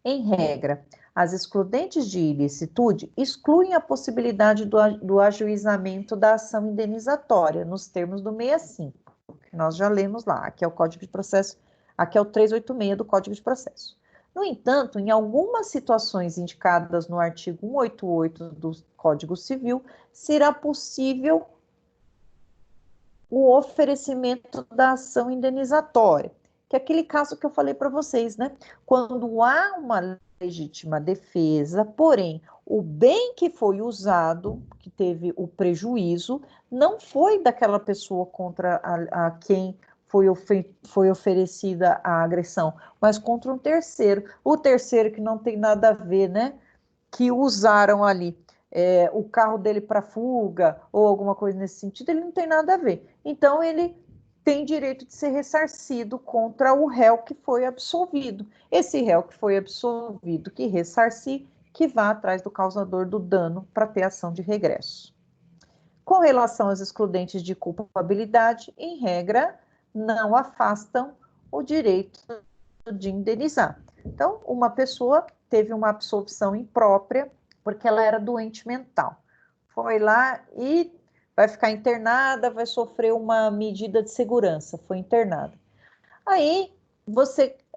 Speaker 1: Em regra, as excludentes de ilicitude excluem a possibilidade do ajuizamento da ação indenizatória, nos termos do 65, que nós já lemos lá. Aqui é o Código de Processo, aqui é o 386 do Código de Processo. No entanto, em algumas situações indicadas no artigo 188 do Código Civil, será possível o oferecimento da ação indenizatória, que é aquele caso que eu falei para vocês, né? Quando há uma legítima defesa, porém, o bem que foi usado, que teve o prejuízo, não foi daquela pessoa contra a quem foi oferecida a agressão, mas contra um terceiro. O terceiro que não tem nada a ver, né? Que usaram ali o carro dele para fuga ou alguma coisa nesse sentido, ele não tem nada a ver. Então, ele tem direito de ser ressarcido contra o réu que foi absolvido. Esse réu que foi absolvido, que ressarcir, que vá atrás do causador do dano para ter ação de regresso. Com relação às excludentes de culpabilidade, em regra, não afastam o direito de indenizar. Então, uma pessoa teve uma absolvição imprópria porque ela era doente mental. Foi lá e vai ficar internada, vai sofrer uma medida de segurança, foi internada. Aí,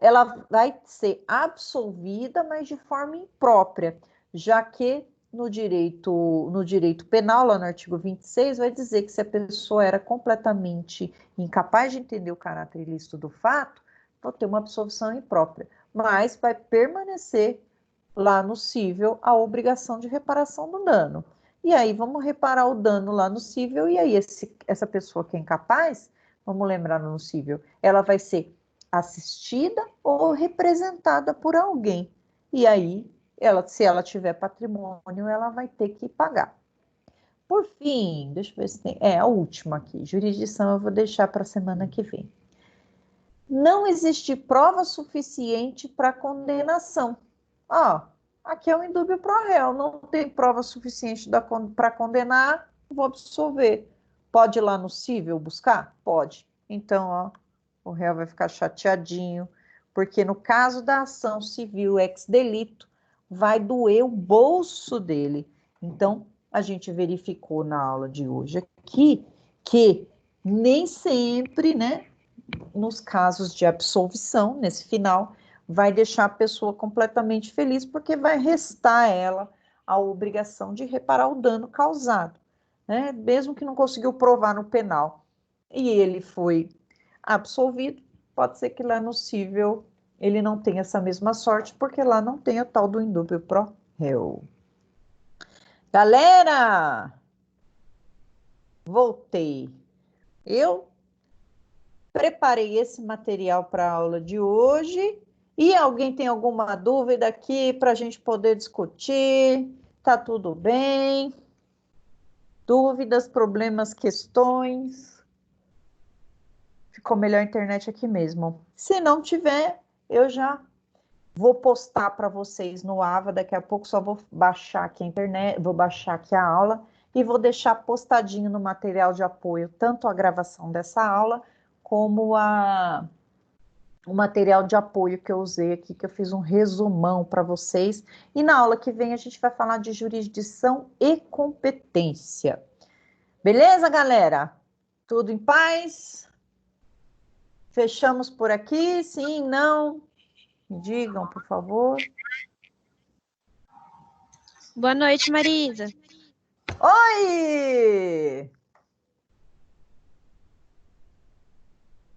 Speaker 1: ela vai ser absolvida, mas de forma imprópria, já que no direito penal, lá no artigo 26, vai dizer que se a pessoa era completamente incapaz de entender o caráter ilícito do fato, vai ter uma absolvição imprópria, mas vai permanecer lá no cível a obrigação de reparação do dano. E aí vamos reparar o dano lá no cível, e aí essa pessoa que é incapaz, vamos lembrar no cível, ela vai ser assistida ou representada por alguém. E aí, se ela tiver patrimônio, ela vai ter que pagar. Por fim, deixa eu ver se tem... a última aqui, jurisdição eu vou deixar para a semana que vem. Não existe prova suficiente para condenação. Aqui é o indúbio pro réu, não tem prova suficiente para condenar, vou absolver. Pode ir lá no cível buscar? Pode. Então, o réu vai ficar chateadinho, porque no caso da ação civil ex delito, vai doer o bolso dele. Então, a gente verificou na aula de hoje aqui que nem sempre, né, nos casos de absolvição, nesse final, vai deixar a pessoa completamente feliz, porque vai restar a ela a obrigação de reparar o dano causado, né? Mesmo que não conseguiu provar no penal e ele foi absolvido, pode ser que lá no cível ele não tenha essa mesma sorte, porque lá não tem o tal do indúbio pro réu. Galera, voltei. Eu preparei esse material para a aula de hoje. E alguém tem alguma dúvida aqui para a gente poder discutir? Tá tudo bem? Dúvidas, problemas, questões? Ficou melhor a internet aqui mesmo. Se não tiver, eu já vou postar para vocês no AVA. Daqui a pouco só vou baixar aqui a internet, vou baixar aqui a aula e vou deixar postadinho no material de apoio, tanto a gravação dessa aula, como o material de apoio que eu usei aqui, que eu fiz um resumão para vocês. E na aula que vem a gente vai falar de jurisdição e competência. Beleza, galera? Tudo em paz? Fechamos por aqui? Sim, não? Me digam, por favor.
Speaker 9: Boa noite, Marisa.
Speaker 1: Oi!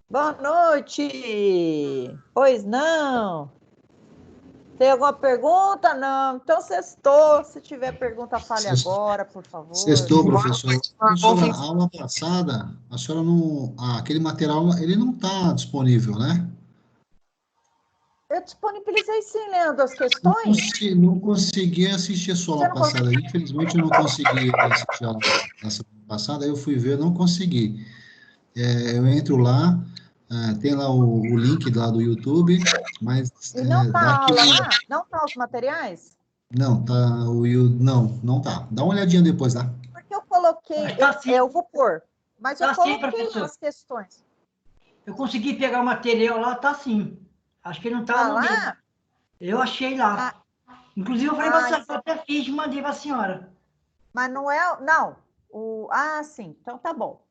Speaker 1: Boa noite! Pois não? Tem alguma pergunta? Não. Então, sextou. Se tiver pergunta, fale agora, por favor.
Speaker 2: Sextou, professor. Professora, a aula passada, a senhora não... aquele material, ele não está disponível, né?
Speaker 1: Eu disponibilizei sim, Leandro, as
Speaker 2: Não,
Speaker 1: questões.
Speaker 2: não consegui assistir a sua
Speaker 1: Você
Speaker 2: aula
Speaker 1: não
Speaker 2: passada. Infelizmente, eu não consegui assistir a aula da semana passada. Aí eu fui ver, eu não consegui. Eu entro lá, tem lá o link lá do YouTube, mas
Speaker 1: E não tá a
Speaker 2: daqui...
Speaker 1: aula lá? Não tá os materiais?
Speaker 2: Não, tá não tá. Dá uma olhadinha depois, tá?
Speaker 1: Porque eu coloquei,
Speaker 3: Mas tá sim.
Speaker 1: eu vou pôr, mas eu
Speaker 3: Tá sim,
Speaker 1: coloquei
Speaker 3: professor.
Speaker 1: as questões.
Speaker 3: Eu consegui pegar o material lá, tá sim. Acho que não tá
Speaker 1: Tá
Speaker 3: no dele.
Speaker 1: lá?
Speaker 3: Eu achei lá. Inclusive, eu falei pra senhora, eu até fiz, mandei pra senhora.
Speaker 1: Mas não é. Não. Sim. Então tá bom.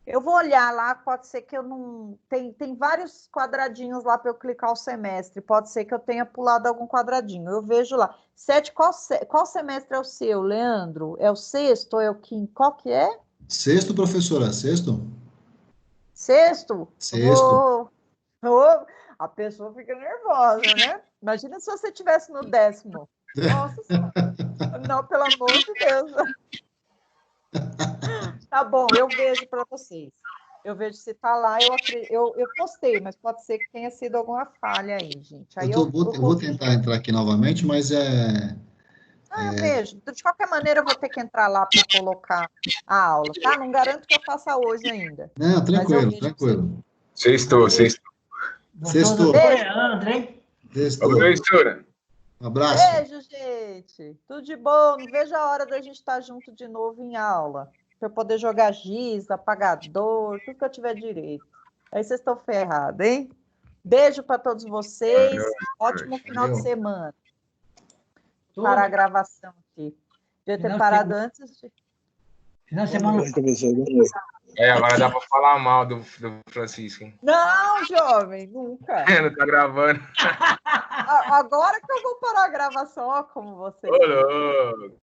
Speaker 1: Eu vou olhar lá, pode ser que eu não. Tem vários quadradinhos lá para eu clicar o semestre. Pode ser que eu tenha pulado algum quadradinho. Eu vejo lá. Qual semestre é o seu, Leandro? É o sexto ou é o quinto? Qual que é?
Speaker 2: Sexto, professora, sexto?
Speaker 1: Sexto?
Speaker 2: Sexto.
Speaker 1: A pessoa fica nervosa, né? Imagina se você estivesse no 10º. Nossa Senhora. Não, pelo amor de Deus. Tá bom, eu vejo para vocês. Eu vejo se tá lá, eu postei, mas pode ser que tenha sido alguma falha aí, gente. Aí
Speaker 2: Eu vou tentar entrar aqui novamente, mas
Speaker 1: vejo. De qualquer maneira, eu vou ter que entrar lá para colocar a aula, tá? Não garanto que eu faça hoje ainda.
Speaker 2: Não, tranquilo,
Speaker 1: Mas
Speaker 2: tranquilo.
Speaker 5: Sextou.
Speaker 2: Sextou.
Speaker 3: Leandro, hein?
Speaker 2: Sextou.
Speaker 5: Ô, professora.
Speaker 2: Um abraço.
Speaker 1: Beijo, gente. Tudo de bom. Não vejo a hora da gente estar junto de novo em aula. Para eu poder jogar giz, apagador, tudo que eu tiver direito. Aí vocês estão ferrados, hein? Beijo para todos vocês. Ótimo final de semana. Para a gravação aqui. Devia ter parado antes de.
Speaker 3: Final de semana.
Speaker 5: Agora dá para falar mal do Francisco, hein?
Speaker 1: Não, jovem, nunca.
Speaker 5: Não tá gravando.
Speaker 1: Agora que eu vou parar a gravação, ó, como você.
Speaker 5: Ô, louco.